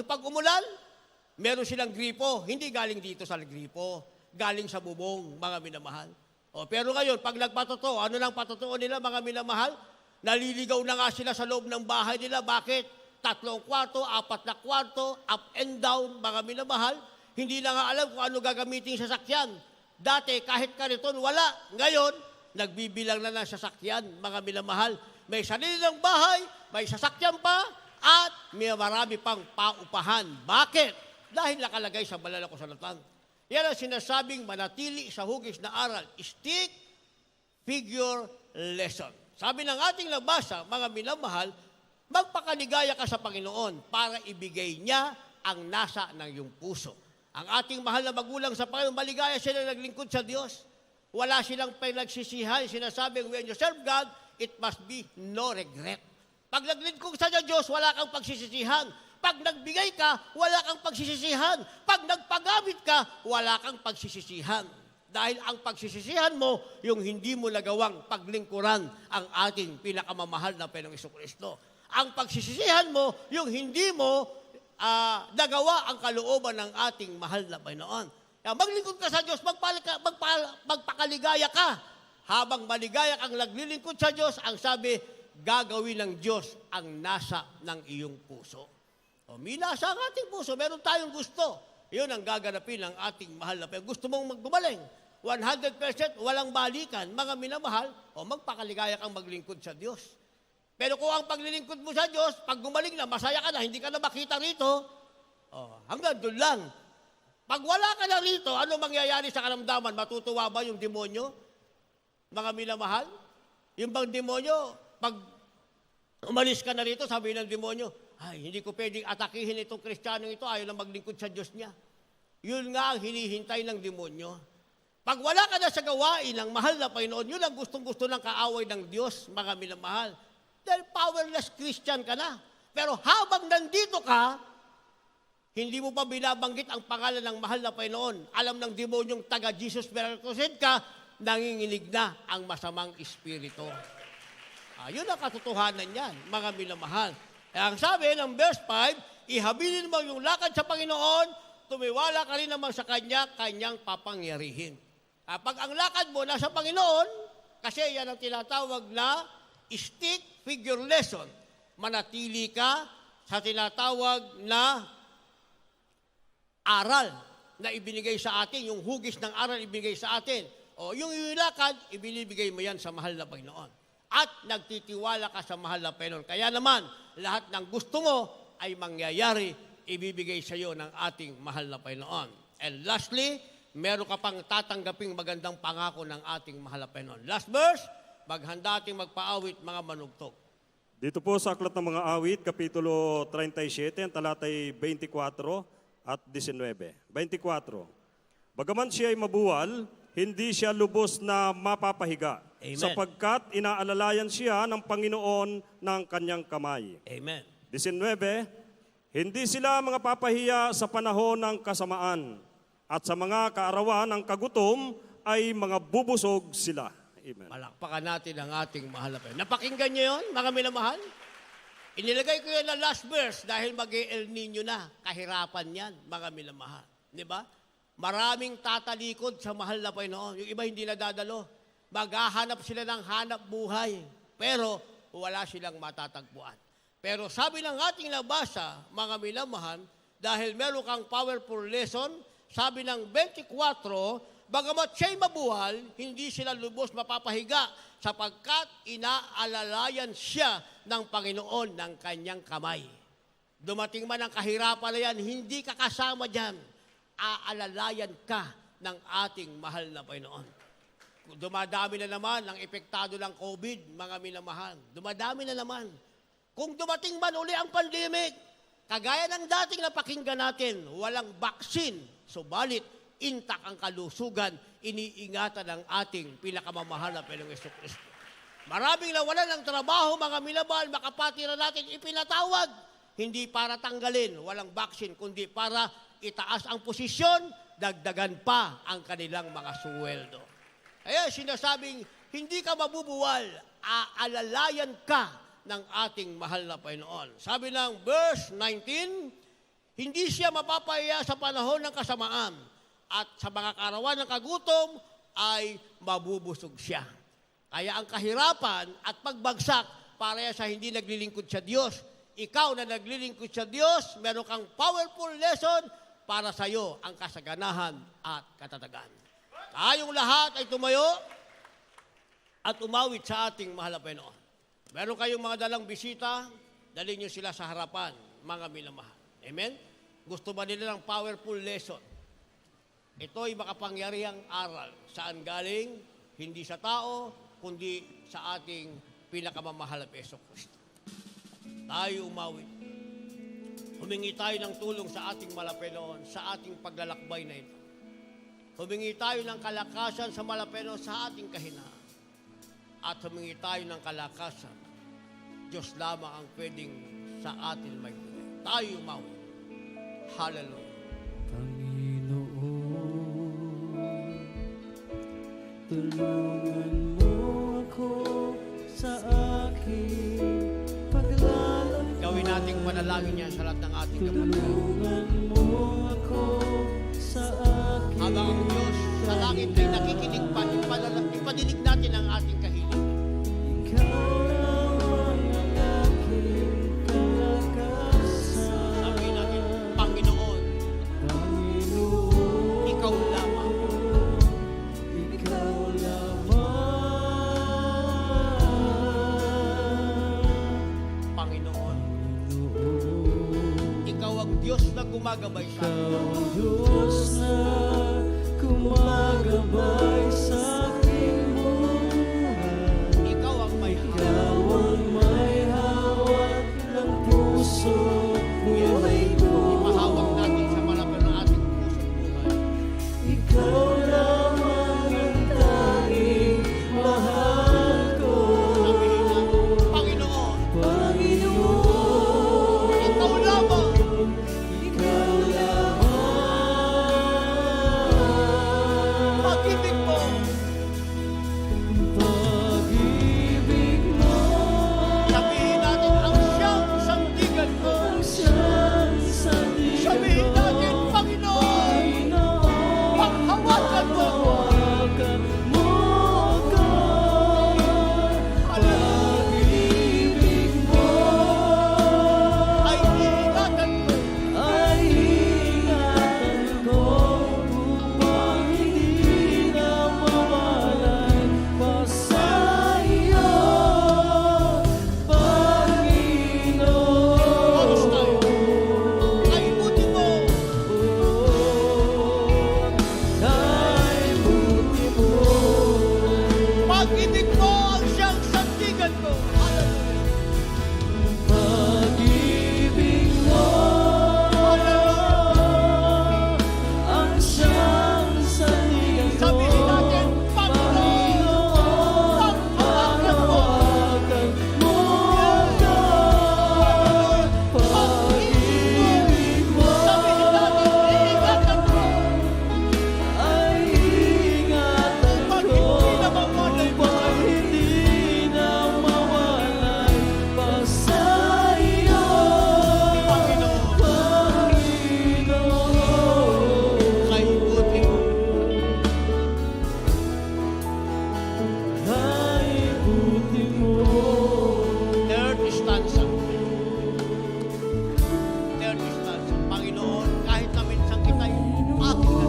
pag umulan, meron silang gripo. Hindi galing dito sa gripo, galing sa bubong, mga minamahal. Pero ngayon, pag nagpatotoo, ano lang patotoo nila, mga minamahal? Naliligaw na nga sila sa loob ng bahay nila. Bakit? 3 kwarto, 4 na kwarto, up and down, mga minamahal. Hindi na nga alam kung ano gagamitin sa sasakyan. Dati, kahit kariton, wala. Ngayon, nagbibilang na ng sasakyan, mga minamahal. May sarili ng bahay, may sasakyan pa, at may marami pang paupahan. Bakit? Dahil nakalagay sa banal na kasulatan. Yan ang sinasabing manatili sa hugis na aral. Stick, figure, lesson. Sabi ng ating nabasa, mga minamahal, magpakaligaya ka sa Panginoon para ibigay niya ang nasa ng iyong puso. Ang ating mahal na magulang sa Panginoon, maligaya sila naglingkod sa Diyos. Wala silang pinagsisihan. Sinasabing, when you serve God, it must be no regret. Pag naglingkod sa Diyos, wala kang pagsisisihan. Pag nagbigay ka, wala kang pagsisisihan. Pag nagpagamit ka, wala kang pagsisisihan. Dahil ang pagsisisihan mo, yung hindi mo nagawang paglingkuran ang ating pinakamamahal na Panginoong Jesucristo. Ang pagsisisihan mo, yung hindi mo nagawa ang kalooban ng ating mahal na Panginoon. Kaya maglingkod ka sa Diyos, magpakaligaya ka. Habang maligaya kang naglilingkod sa Diyos, ang sabi, gagawin ng Diyos ang nasa ng iyong puso. May nasa ang ating puso, meron tayong gusto. Yun ang gaganapin ng ating mahal na Panginoon. Gusto mong maggumaling, 100% walang balikan, mga minamahal, magpakaligaya kang maglingkod sa Diyos. Pero kung ang paglilingkod mo sa Diyos, pag gumaling na, masaya ka na, hindi ka na makita rito, hanggang doon lang. Pag wala ka na rito, ano mangyayari sa karamdaman? Matutuwa ba yung demonyo? Mga minamahal? Yung bang demonyo, pag umalis ka na rito, sabi ng demonyo, ay, hindi ko pwedeng atakihin itong Kristiyanong ito, ayaw na maglingkod sa Diyos niya. Yun nga ang hinihintay ng demonyo. Pag wala ka na sa gawain ng mahal na Panginoon, yun ang gustong-gusto ng kaaway ng Diyos, mga minamahal. Dahil powerless Christian ka na. Pero habang nandito ka, hindi mo pa binabanggit ang pangalan ng mahal na Panginoon. Alam ng demonyong taga-Jesus Veracruzed ka, nanginginig na ang masamang espiritu. Yun ang katotohanan yan, mga minamahal. Ang sabi ng verse 5, ihabilin mo yung lakad sa Panginoon, tumiwala ka rin naman sa Kanya, Kanyang papangyarihin. Pag ang lakad mo nasa Panginoon, kasi yan ang tinatawag na stick figure lesson. Manatili ka sa tinatawag na aral na ibinigay sa atin, yung hugis ng aral ibinigay sa atin. Yung lakad, ibinibigay mo yan sa mahal na Panginoon. At nagtitiwala ka sa mahal na Panginoon. Kaya naman, lahat ng gusto mo ay mangyayari, ibibigay sa iyo ng ating mahal na Panginoon. And lastly, meron ka pang tatanggaping magandang pangako ng ating mahal na Panginoon. Last verse, maghanda ating magpaawit mga manugtog. Dito po sa Aklat ng Mga Awit, Kapitulo 37, talatay 24 at 19. 24. Bagaman siya ay mabuwal, hindi siya lubos na mapapahiga. Amen. Sapagkat inaalalayan siya ng Panginoon ng kanyang kamay. Amen. 19. Hindi sila mga papahiya sa panahon ng kasamaan, at sa mga kaarawan ng kagutom ay mga bubusog sila. Amen. Palakpakan natin ang ating mahal na Panginoon. Napakinggan niyo yun, mga minamahal? Inilagay ko yan na last verse dahil mag-El Nino na. Kahirapan yan, mga minamahal. Di ba? Maraming tatalikod sa mahal na Panginoon. Yung iba hindi nadadalo. Maghahanap sila ng hanap buhay. Pero wala silang matatagpuan. Pero sabi ng ating nabasa, mga minamahal, dahil meron kang powerful lesson, sabi ng 24, bagamat siya'y mabuhal, hindi sila lubos mapapahiga sapagkat inaalalayan siya ng Panginoon ng kanyang kamay. Dumating man ang kahirapan na yan, hindi ka kasama dyan. Aalalayan ka ng ating mahal na Panginoon. Dumadami na naman ang epektado ng COVID, mga minamahal. Dumadami na naman. Kung dumating man uli ang pandemic, kagaya ng dating napakinggan natin, walang vaccine. Subalit, intak ang kalusugan, iniingatan ng ating pinakamamahal na Panginoong Jesucristo. Maraming nawalan ng trabaho, mga minamahal, makapatira natin ipinatawag. Hindi para tanggalin, walang vaccine, kundi para itaas ang posisyon, dagdagan pa ang kanilang mga suweldo. Kaya sinasabing, hindi ka mabubuwal, aalalayan ka ng ating mahal na Panginoon. Sabi ng verse 19, hindi siya mapapaya sa panahon ng kasamaan at sa mga kaarawan ng kagutom ay mabubusog siya. Kaya ang kahirapan at pagbagsak para sa hindi naglilingkod sa Diyos, ikaw na naglilingkod sa Diyos, meron kang powerful lesson para sa iyo ang kasaganahan at katatagan. Tayong lahat ay tumayo at umawit sa ating mahal na Panginoon. Meron kayong mga dalang bisita, dalhin niyo sila sa harapan, mga minamahal. Amen? Gusto ba nila ng powerful lesson? Ito ay makapangyarihang aral. Saan galing? Hindi sa tao, kundi sa ating pinakamamahal na Jesucristo. Tayo umawit. Humingi tayo ng tulong sa ating malapenoon, sa ating paglalakbay na ito. Humingi tayo ng kalakasan sa malapenoon sa ating kahinaan. At humingi tayo ng kalakasan. Diyos lamang ang pwedeng sa atin magbigay. Tayo umawit. Hallelujah. Panginoon, tulungan mo ako sa aking paglalakbay. Gawin nating manalangin niya sa lahat ng ating kapatid. Tulungan mo ako sa aking Habang ang Diyos sa langit ay nakikinig pa, ipadinig natin ang ating kahilingan. ikaw lamang ang aking kalakasan. Sabihin natin, Panginoon, Panginoon, ikaw lamang. ikaw lamang. Panginoon, ikaw ang Diyos na gumagabay sa Ikaw atin. ang Diyos na kumagabay sa aking buhay. Ikaw ang may Ikaw ang may hawak ng puso buhay ko. ipahawak natin sa malapit ng ating puso buhay. Ikaw lamang ang tanging mahal ko. Sabihin natin, Panginoon, Panginoon, ikaw lamang. ikaw lamang. Pag-ibig mo, Pag-ibig mo sabihin natin, ang siyang sandigan ko. siyang sandigan Sabihin natin, Panginoon, paghawakan mo. Hawakan mo ako. Pag-ibig mo Ay iingatan mo. ay ingatan ko upang hindi na mawalay pa sa iyo, Oras tayo. Panginoon. Ay buti mo. Ay buti mo. Pag-ibig mo ang siyang sandigan ko. Hallelujah. Pag-ibig mo ang siyang sandigan ko. Sabihin natin, Panginoon, paghawakan mo. Hawakan mo ako. Pag-ibig mo Sabihin natin, iingatan mo. ay ingatan Pag ko. hindi na mawalay pa Pag hindi na mawalay pa sa iyo, Panginoon, Panginoon. kay buti mo. Ay buti mo. Third stanza. Third stanza. Panginoon, kahit na minsan kita'y aking nasasaktan.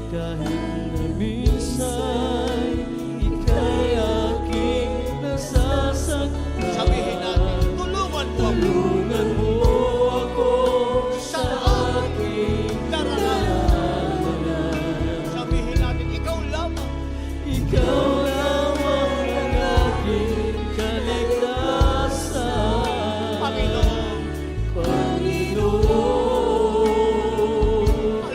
Kahit na minsan ika'y aking nasasaktan, Sabihin natin, tulungan mo ako tulungan mo ako sa aking daranasan. Sabihin natin, ikaw lamang. ikaw lamang ang aking kaligtasan. Panginoon, Panginoon,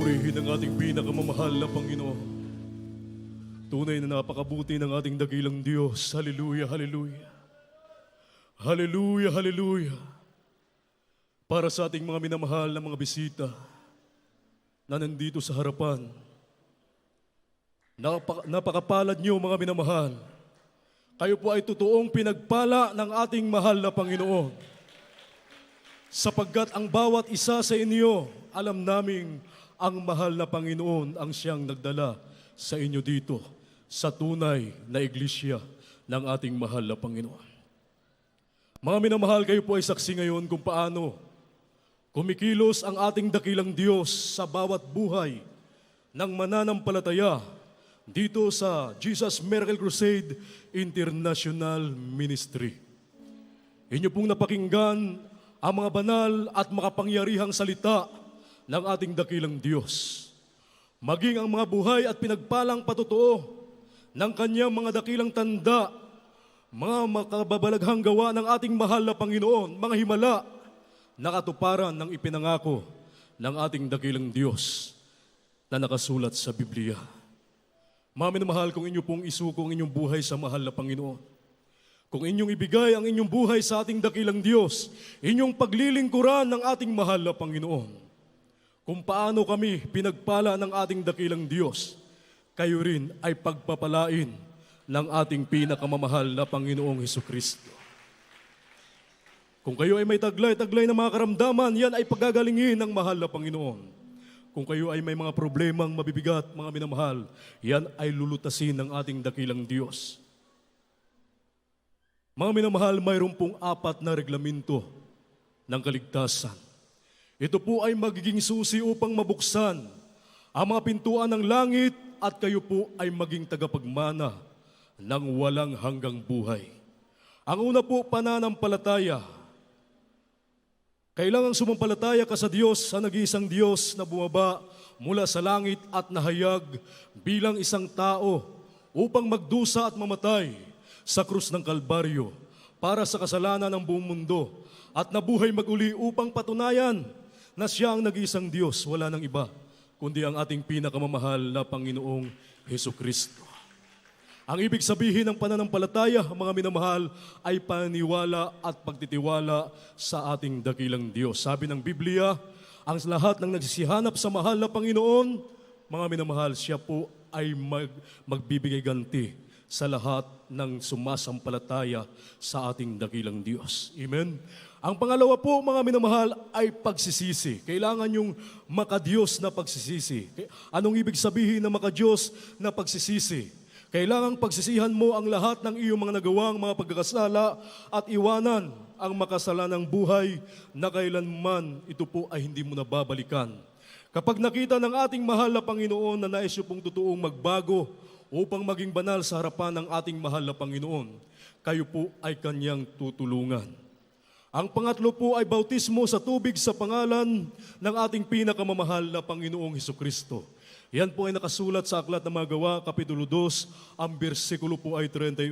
purihin ang ating pinakamamahal na Panginoon. Tunay na napakabuti ng ating dakilang Diyos. Hallelujah, hallelujah. Hallelujah, hallelujah. Para sa ating mga minamahal na mga bisita na nandito sa harapan, napakapalad niyo mga minamahal. Kayo po ay totoong pinagpala ng ating mahal na Panginoon. Sapagkat ang bawat isa sa inyo, alam naming ang mahal na Panginoon ang siyang nagdala sa inyo dito sa tunay na iglesia ng ating mahal na Panginoon. Mga minamahal, kayo po ay saksi ngayon kung paano kumikilos ang ating dakilang Diyos sa bawat buhay ng mananampalataya dito sa Jesus Miracle Crusade International Ministry. Inyo pong napakinggan ang mga banal at makapangyarihang salita ng ating dakilang Diyos. Maging ang mga buhay at pinagpalang patotoo ng kanyang mga dakilang tanda, mga makababalaghang gawa ng ating mahal na Panginoon, mga himala na katuparan ng ipinangako ng ating dakilang Diyos na nakasulat sa Biblia. Mga minamahal, kung inyo pong isuko ang inyong buhay sa mahal na Panginoon, kung inyong ibigay ang inyong buhay sa ating dakilang Diyos, inyong paglilingkuran ng ating mahal na Panginoon, kung paano kami pinagpala ng ating dakilang Diyos, kayo rin ay pagpapalain ng ating pinakamamahal na Panginoong Hesukristo. Kung kayo ay may taglay-taglay na mga karamdaman, yan ay pagagalingin ng mahal na Panginoon. Kung kayo ay may mga problemang mabibigat, mga minamahal, yan ay lulutasin ng ating dakilang Diyos. Mga minamahal, mayroon pong 4 na reglamento ng kaligtasan. Ito po ay magiging susi upang mabuksan ang mga pintuan ng langit at kayo po ay maging tagapagmana ng walang hanggang buhay. Ang una po, pananampalataya. Kailangang sumampalataya ka sa Diyos, sa nag-iisang Diyos na bumaba mula sa langit at nahayag bilang isang tao upang magdusa at mamatay sa krus ng Kalbaryo para sa kasalanan ng buong mundo at nabuhay maguli upang patunayan na siya ang nag-iisang Diyos, wala nang iba, kundi ang ating pinakamamahal na Panginoong Hesukristo. Ang ibig sabihin ng pananampalataya, mga minamahal, ay paniwala at pagtitiwala sa ating dakilang Diyos. Sabi ng Biblia, ang lahat ng nagsisihanap sa mahal na Panginoon, mga minamahal, siya po ay magbibigay ganti sa lahat ng sumasampalataya sa ating dakilang Diyos. Amen? Ang pangalawa po, mga minamahal, ay pagsisisi. Kailangan yung makadiyos na pagsisisi. Anong ibig sabihin na makadiyos na pagsisisi? Kailangang pagsisihan mo ang lahat ng iyong mga nagawang mga pagkakasala at iwanan ang makasalanang buhay na kailanman ito po ay hindi mo nababalikan. Kapag nakita ng ating mahal na Panginoon na nais niyo pong totoong magbago upang maging banal sa harapan ng ating mahal na Panginoon, kayo po ay kanyang tutulungan. Ang pangatlo po ay bautismo sa tubig sa pangalan ng ating pinakamamahal na Panginoong Hesukristo. Yan po ay nakasulat sa Aklat ng Mga Gawa, Kapitulo 2, ang bersikulo po ay 38.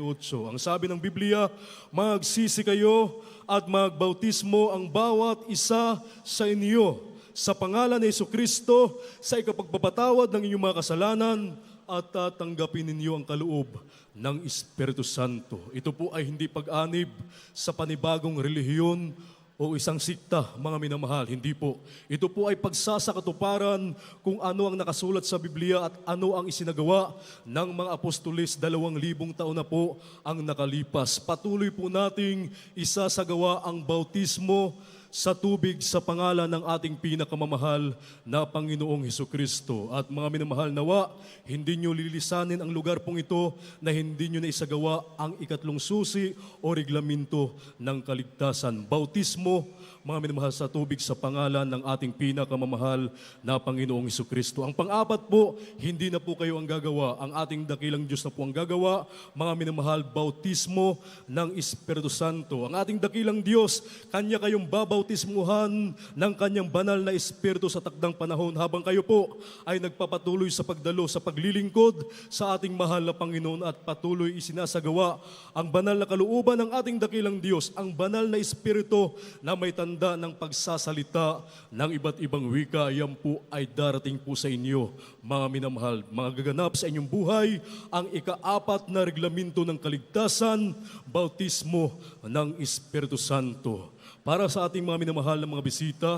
Ang sabi ng Biblia, magsisi kayo at magbautismo ang bawat isa sa inyo sa pangalan ni Hesukristo sa ikapagpapatawad ng inyong mga kasalanan at tatanggapin ninyo ang kaloob ng Espiritu Santo. Ito po ay hindi pag-anib sa panibagong relihiyon o isang sikta, mga minamahal. Hindi po. Ito po ay pagsasakatuparan kung ano ang nakasulat sa Biblia at ano ang isinagawa ng mga apostolis 2,000 taon na po ang nakalipas. Patuloy po nating isasagawa ang bautismo sa tubig sa pangalan ng ating pinakamamahal na Panginoong Hesukristo. At mga minamahal, nawa, hindi nyo lilisanin ang lugar pong ito na hindi nyo na isagawa ang ikatlong susi o reglamento ng kaligtasan. Bautismo, mga minamahal, sa tubig sa pangalan ng ating pinakamamahal na Panginoong Hesukristo. Ang pang-apat po, hindi na po kayo ang gagawa. Ang ating dakilang Diyos na po ang gagawa. Mga minamahal, bautismo ng Espiritu Santo. Ang ating dakilang Diyos, Kanya kayong babaw bautismuhan ng kanyang banal na Espiritu sa takdang panahon habang kayo po ay nagpapatuloy sa pagdalo sa paglilingkod sa ating mahal na Panginoon at patuloy isinasagawa ang banal na kalooban ng ating dakilang Diyos, ang banal na Espiritu na may tanda ng pagsasalita ng iba't ibang wika. Yan po ay darating po sa inyo, mga minamahal. Mga gaganap sa inyong buhay ang ika-4 na reglamento ng kaligtasan, bautismo ng Espiritu Santo. Para sa ating mga minamahal na mga bisita,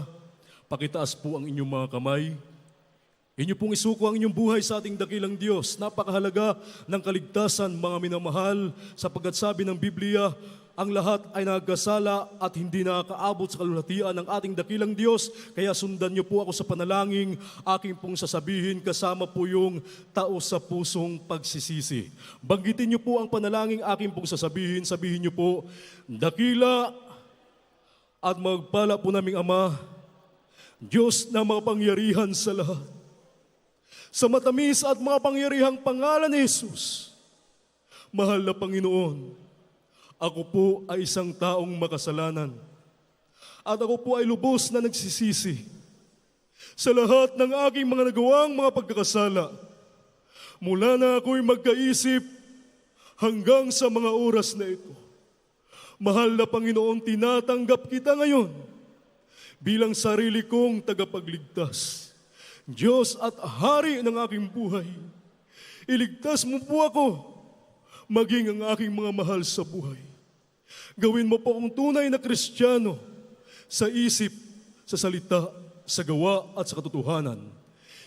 pakitaas po ang inyong mga kamay. Inyo pong isuko ang inyong buhay sa ating dakilang Diyos. Napakahalaga ng kaligtasan, mga minamahal, sapagkat sabi ng Biblia, ang lahat ay nagkasala at hindi nakakaabot sa kalulatian ng ating dakilang Diyos. Kaya sundan niyo po ako sa panalangin, aking pong sasabihin kasama po yung taos sa pusong pagsisisi. Banggitin niyo po ang panalangin aking pong sasabihin. Sabihin niyo po, dakila at magpala po naming Ama, Diyos na makapangyarihan sa lahat. Sa matamis at makapangyarihang pangalan ni Jesus, mahal na Panginoon, ako po ay isang taong makasalanan at ako po ay lubos na nagsisisi sa lahat ng aking mga nagawang mga pagkakasala. Mula na ako'y magkaisip hanggang sa mga oras na ito. Mahal na Panginoon, tinatanggap kita ngayon bilang sarili kong tagapagligtas. Diyos at Hari ng aking buhay, iligtas mo po ako, maging ang aking mga mahal sa buhay. Gawin mo po akong tunay na Kristiyano sa isip, sa salita, sa gawa at sa katotohanan.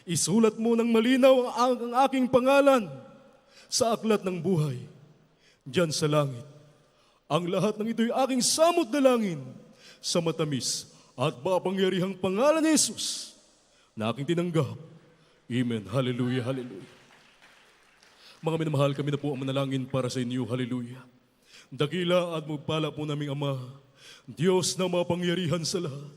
Isulat mo ng malinaw ang aking pangalan sa aklat ng buhay diyan sa langit. Ang lahat ng ito'y aking samot dalangin sa matamis at mapangyarihang pangalan ni Jesus na aking tinanggap. Amen. Hallelujah, hallelujah. Mga minamahal, kami na po ang manalangin para sa inyo. Hallelujah. Dakila at magpala po naming Ama, Diyos na mapangyarihan sa lahat.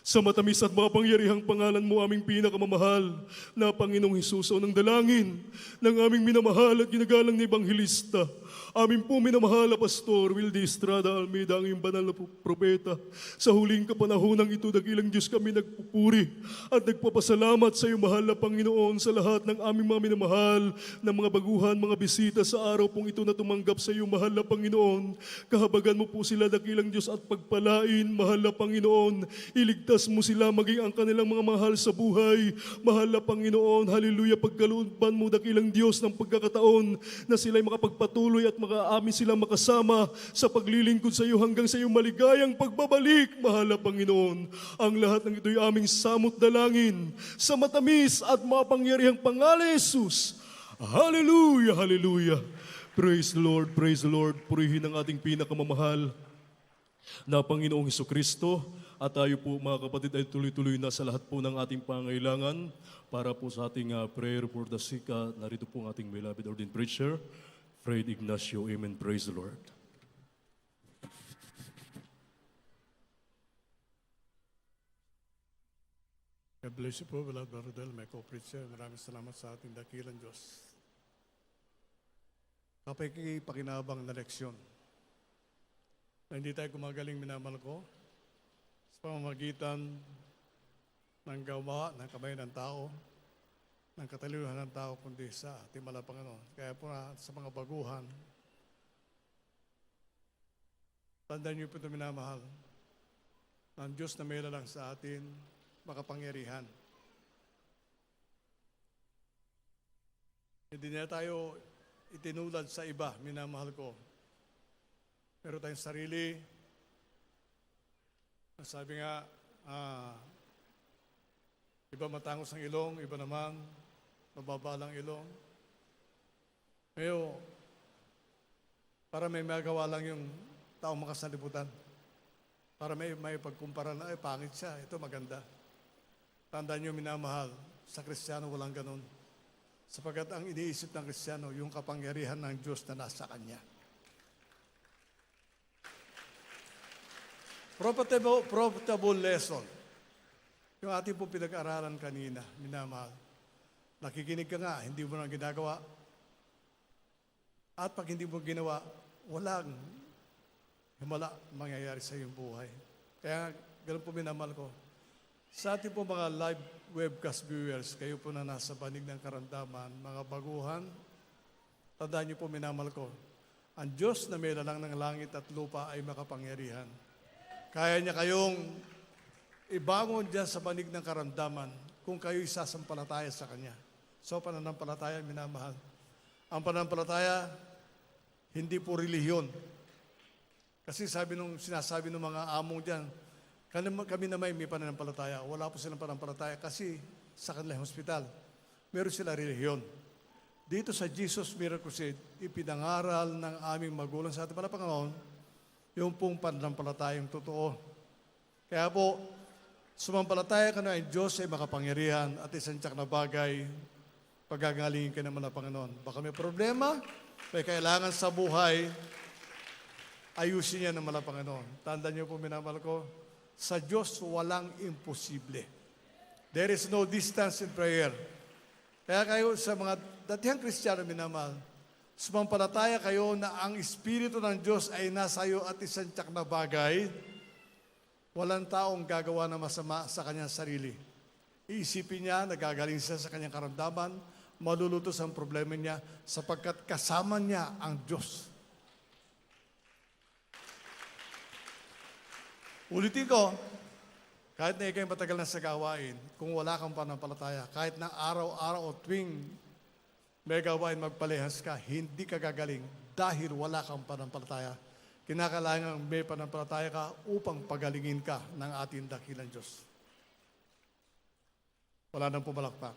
Sa matamis at mapangyarihang pangalan mo, aming pinakamamahal na Panginoong Hesus, o ng dalangin ng aming minamahal at ginagalang na Ebanghelista, aming po minamahal na Pastor Wildy Estrada Almeida, ang iyong banal na propeta. Sa huling kapanahonang ito, dakilang Diyos, kami nagpupuri at nagpapasalamat sa iyo, mahal na Panginoon, sa lahat ng aming mga minamahal na mga baguhan, mga bisita sa araw pong ito na tumanggap sa iyo, mahal na Panginoon. Kahabagan mo po sila, dakilang Diyos, at pagpalain, mahal na Panginoon. Iligtas mo sila, maging ang kanilang mga mahal sa buhay, mahal na Panginoon. Hallelujah. Pagkalooban mo, dakilang Diyos, ng pagkakataon na sila'y makapagpatuloy at makaamin silang makasama sa paglilingkod sa iyo hanggang sa iyong maligayang pagbabalik, mahal na Panginoon. Ang lahat ng ito'y aming samot dalangin sa matamis at mapangyarihang pangalan ni Jesus. Hallelujah, hallelujah. Praise the Lord, praise the Lord. Purihin ang ating pinakamamahal na Panginoong Hesukristo. At tayo po, mga kapatid, ay tuloy-tuloy na sa lahat po ng ating pangailangan para po sa ating prayer for the sick. Narito po ang ating beloved ordained preacher, Fred Ignacio. Amen. Praise the Lord. God bless you po, beloved Brother Del, my co-preacher. Maraming salamat sa ating dakilang Diyos. Kapakipakinabang na leksyon na hindi tayo gumagaling, minamahal ko, sa pamamagitan ng gawa ng kamay ng tao, ng katalinuhan ng tao, kundi sa ating Panginoon. Kaya po sa mga baguhan, tandaan niyo po ito, minamahal, ng Diyos na may lalang sa atin, makapangyarihan. Hindi na tayo itinulad sa iba, minamahal ko. Meron tayong sarili. Sabi nga, iba matangos ang ilong, iba naman mababalang ilong. Ngayon, para may magawa lang yung taong makasalibutan. Para may pagkumpara na, pangit siya, ito maganda. Tandaan niyo, minamahal, sa Kristiyano walang ganun. Sapagat ang iniisip ng Kristiyano, yung kapangyarihan ng Diyos na nasa Kanya. Profitable lesson. Yung ating po pinag-aralan kanina, minamahal. Nakikinig ka nga, hindi mo na ginagawa. At pag hindi mo ginawa, walang himala mangyayari sa iyong buhay. Kaya ganun po minamahal ko. Sa ating po mga live webcast viewers, kayo po na nasa banig ng karamdaman, mga baguhan, tandaan niyo po minamahal ko, ang Diyos na may lalang ng langit at lupa ay makapangyarihan. Kaya niya kayong ibangon dyan sa banig ng karamdaman kung kayo isasampalataya sa Kanya. So, pananampalataya, minamahal. Ang pananampalataya, hindi po relihiyon. Kasi sinasabi ng mga among dyan, kami na may pananampalataya. Wala po silang pananampalataya kasi sa kanilang hospital, meron sila relihiyon. Dito sa Jesus Miracle Crusade, ipinangaral ng aming magulang sa ating Panginoon, yung pong pananampalatayang totoo. Kaya po, sumampalataya ka na ang Diyos ay makapangyarihan at isang tiyak na bagay, pagagalingin ka naman ng Panginoon. Baka may problema, may kailangan sa buhay, ayusin niya naman ng Panginoon. Tandaan niyo po, minamahal ko, sa Diyos walang imposible. There is no distance in prayer. Kaya kayo sa mga datihang Kristiyano, minamahal, sumampalataya kayo na ang Espiritu ng Diyos ay nasa iyo at isang tiyak na bagay, walang taong gagawa na masama sa kanyang sarili. Iisipin niya, nagagaling siya sa kanyang karamdaman, malulutos ang problema niya sapagkat kasama niya ang Diyos. Ulitin ko, kahit na ikay matagal na sa gawain, kung wala kang pananampalataya, kahit na araw-araw o tuwing may gawain magpalehas ka, hindi ka gagaling dahil wala kang pananampalataya. Kinakailangan may pananampalataya ka upang pagalingin ka ng ating dakilang Diyos. Wala nang pumalakpak.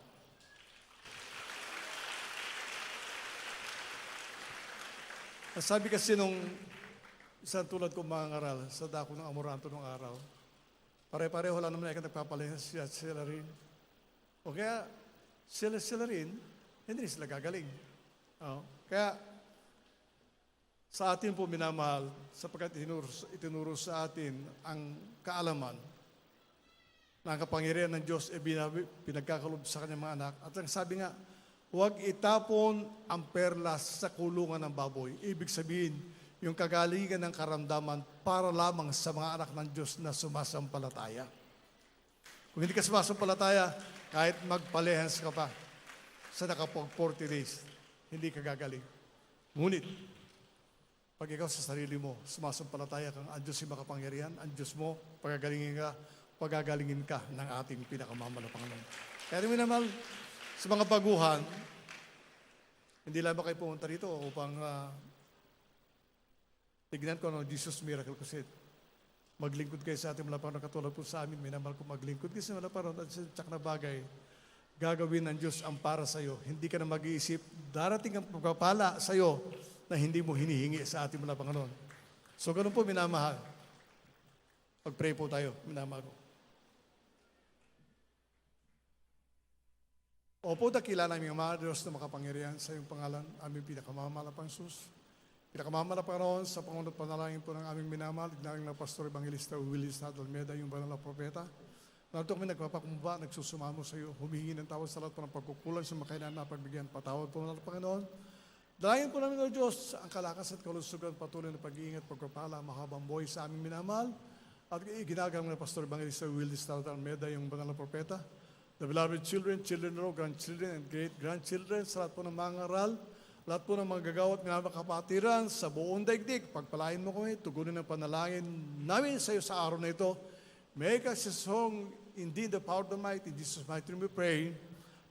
Sabi kasi nung isang tulad kong mga ngaral sa dako ng Amoranto nung araw, pare-pareho lang naman ay nagpapalehas sila rin. O kaya sila rin, hindi sila gagaling. Kaya sa atin po minamahal, sapagkat itinuro sa atin ang kaalaman na ang kapangyarihan ng Diyos ay pinagkakalob sa kanyang mga anak. At ang sabi nga, huwag itapon ang perlas sa kulungan ng baboy. Ibig sabihin, yung kagalingan ng karamdaman para lamang sa mga anak ng Diyos na sumasampalataya. Kung hindi ka sumasampalataya, kahit magpalehans ka pa sa nakapag 40 days, hindi ka gagaling. Ngunit, pag ikaw sa sarili mo, sumasampalataya kang ang Diyos ay makapangyarihan, ang Diyos mo, pagagalingin ka ng ating pinakamamahal na Panginoon. Kaya rin naman, sa mga baguhan, hindi lamang kayo pumunta rito upang tignan ko Jesus Miracle Crusade. Maglingkod kayo sa ating malaparan katulad po sa amin. Minamahal ko maglingkod kayo sa malaparan at sa tsak na bagay. Gagawin ng Diyos ang para sa iyo. Hindi ka na mag-iisip. Darating ang pagpapala sa iyo na hindi mo hinihingi sa ating malaparan. So ganun po, minamahal. Pag-pray po tayo, minamahal ko. Opo, dakila namin ang mga Diyos na makapangyarihan sa iyong pangalan, aming pinakamamahalapang Sus. Pinakamalapang roon sa pangunot panalangin po ng aming minamahal, ignaring na Pastor Evangelista Willis Almeida, yung banal na propeta. Narito kami nagpapakumba, nagsusumamo sa iyo, humingi ng tawad sa lahat po ng pagkukulang sa makainan na pagbigyan. Patawad po ng Panginoon. Dalangin po namin, O Diyos, ang kalakas at kalusugan, patuloy na pag-iingat, pagpapala, mahabang buhay sa aming minamahal. At ginagawa ng Pastor Evangelista Willis Almeida, yung banal na propeta. The beloved children, children of grandchildren, and great-grandchildren, sa lahat po ng mga ngaral, lahat po ng mga gagawat ng kapatiran sa buong daigdig, pagpalain mo kami, tugunin ang panalangin namin sa iyo sa araw na ito. Make us a song, indeed the power of the might, in Jesus' mighty name we pray.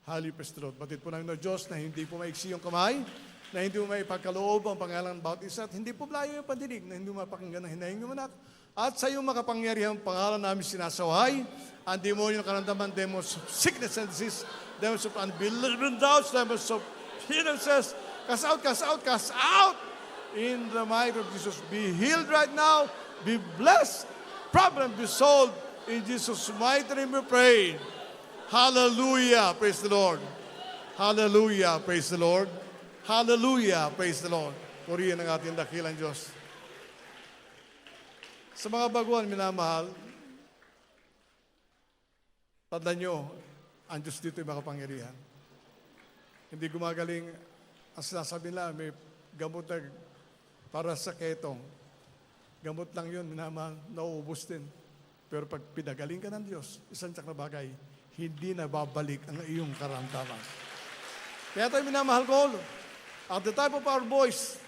Highly praise the Lord. Batid po namin ng Diyos na hindi po maiksi yung kamay, na hindi mo maipagkaloob ang pangalan ng bawat isa, at hindi po layo yung pandinig, na hindi mo mapakinggan ng hinahing yung anak. At sa iyong makapangyarihang pangalan namin sinasawahay, ang demonyo ng karamdaman, demons of sickness and disease, demons of unbelieving doubts, demons of hindrances, cast out, cast out, cast out! In the might of Jesus, be healed right now, be blessed, problem be solved, in Jesus' mighty name we pray. Hallelujah, praise the Lord. Hallelujah, praise the Lord. Hallelujah, praise the Lord. Purihin ang ating dakilang Diyos. Sa mga baguhan, minamahal, tandaan nyo, ang Diyos dito ay makapangyarihan. Hindi gumagaling, ang sinasabi nila, may gamot na para sa ketong. Gamot lang yun, minamahal, nauubos din. Pero pag pinagaling ka ng Diyos, isang tsak na bagay, hindi na babalik ang iyong karamdaman. Kaya tayo minamahal ko, at the time of our voice,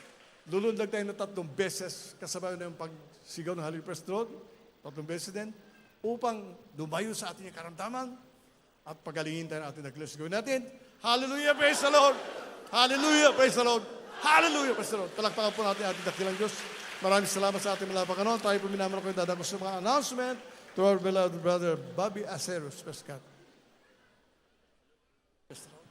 lulundag tayo na 3 beses, kasabay na yung pagsigaw ng Hallelujah Praise the Lord, 3 beses din, upang lumayo sa ating karamdaman, at pagalingin tayo ng ating naglas. Gawin natin, Hallelujah, praise the Lord! Hallelujah, praise the Lord! Hallelujah, praise the Lord! Palakpakan po natin ating dakilang Diyos. Maraming salamat sa ating mga Panginoon. Tayo po minamahal ko yung dadako sa mga announcement to our beloved brother, Bobby Aceros Pescat. Praise the Lord.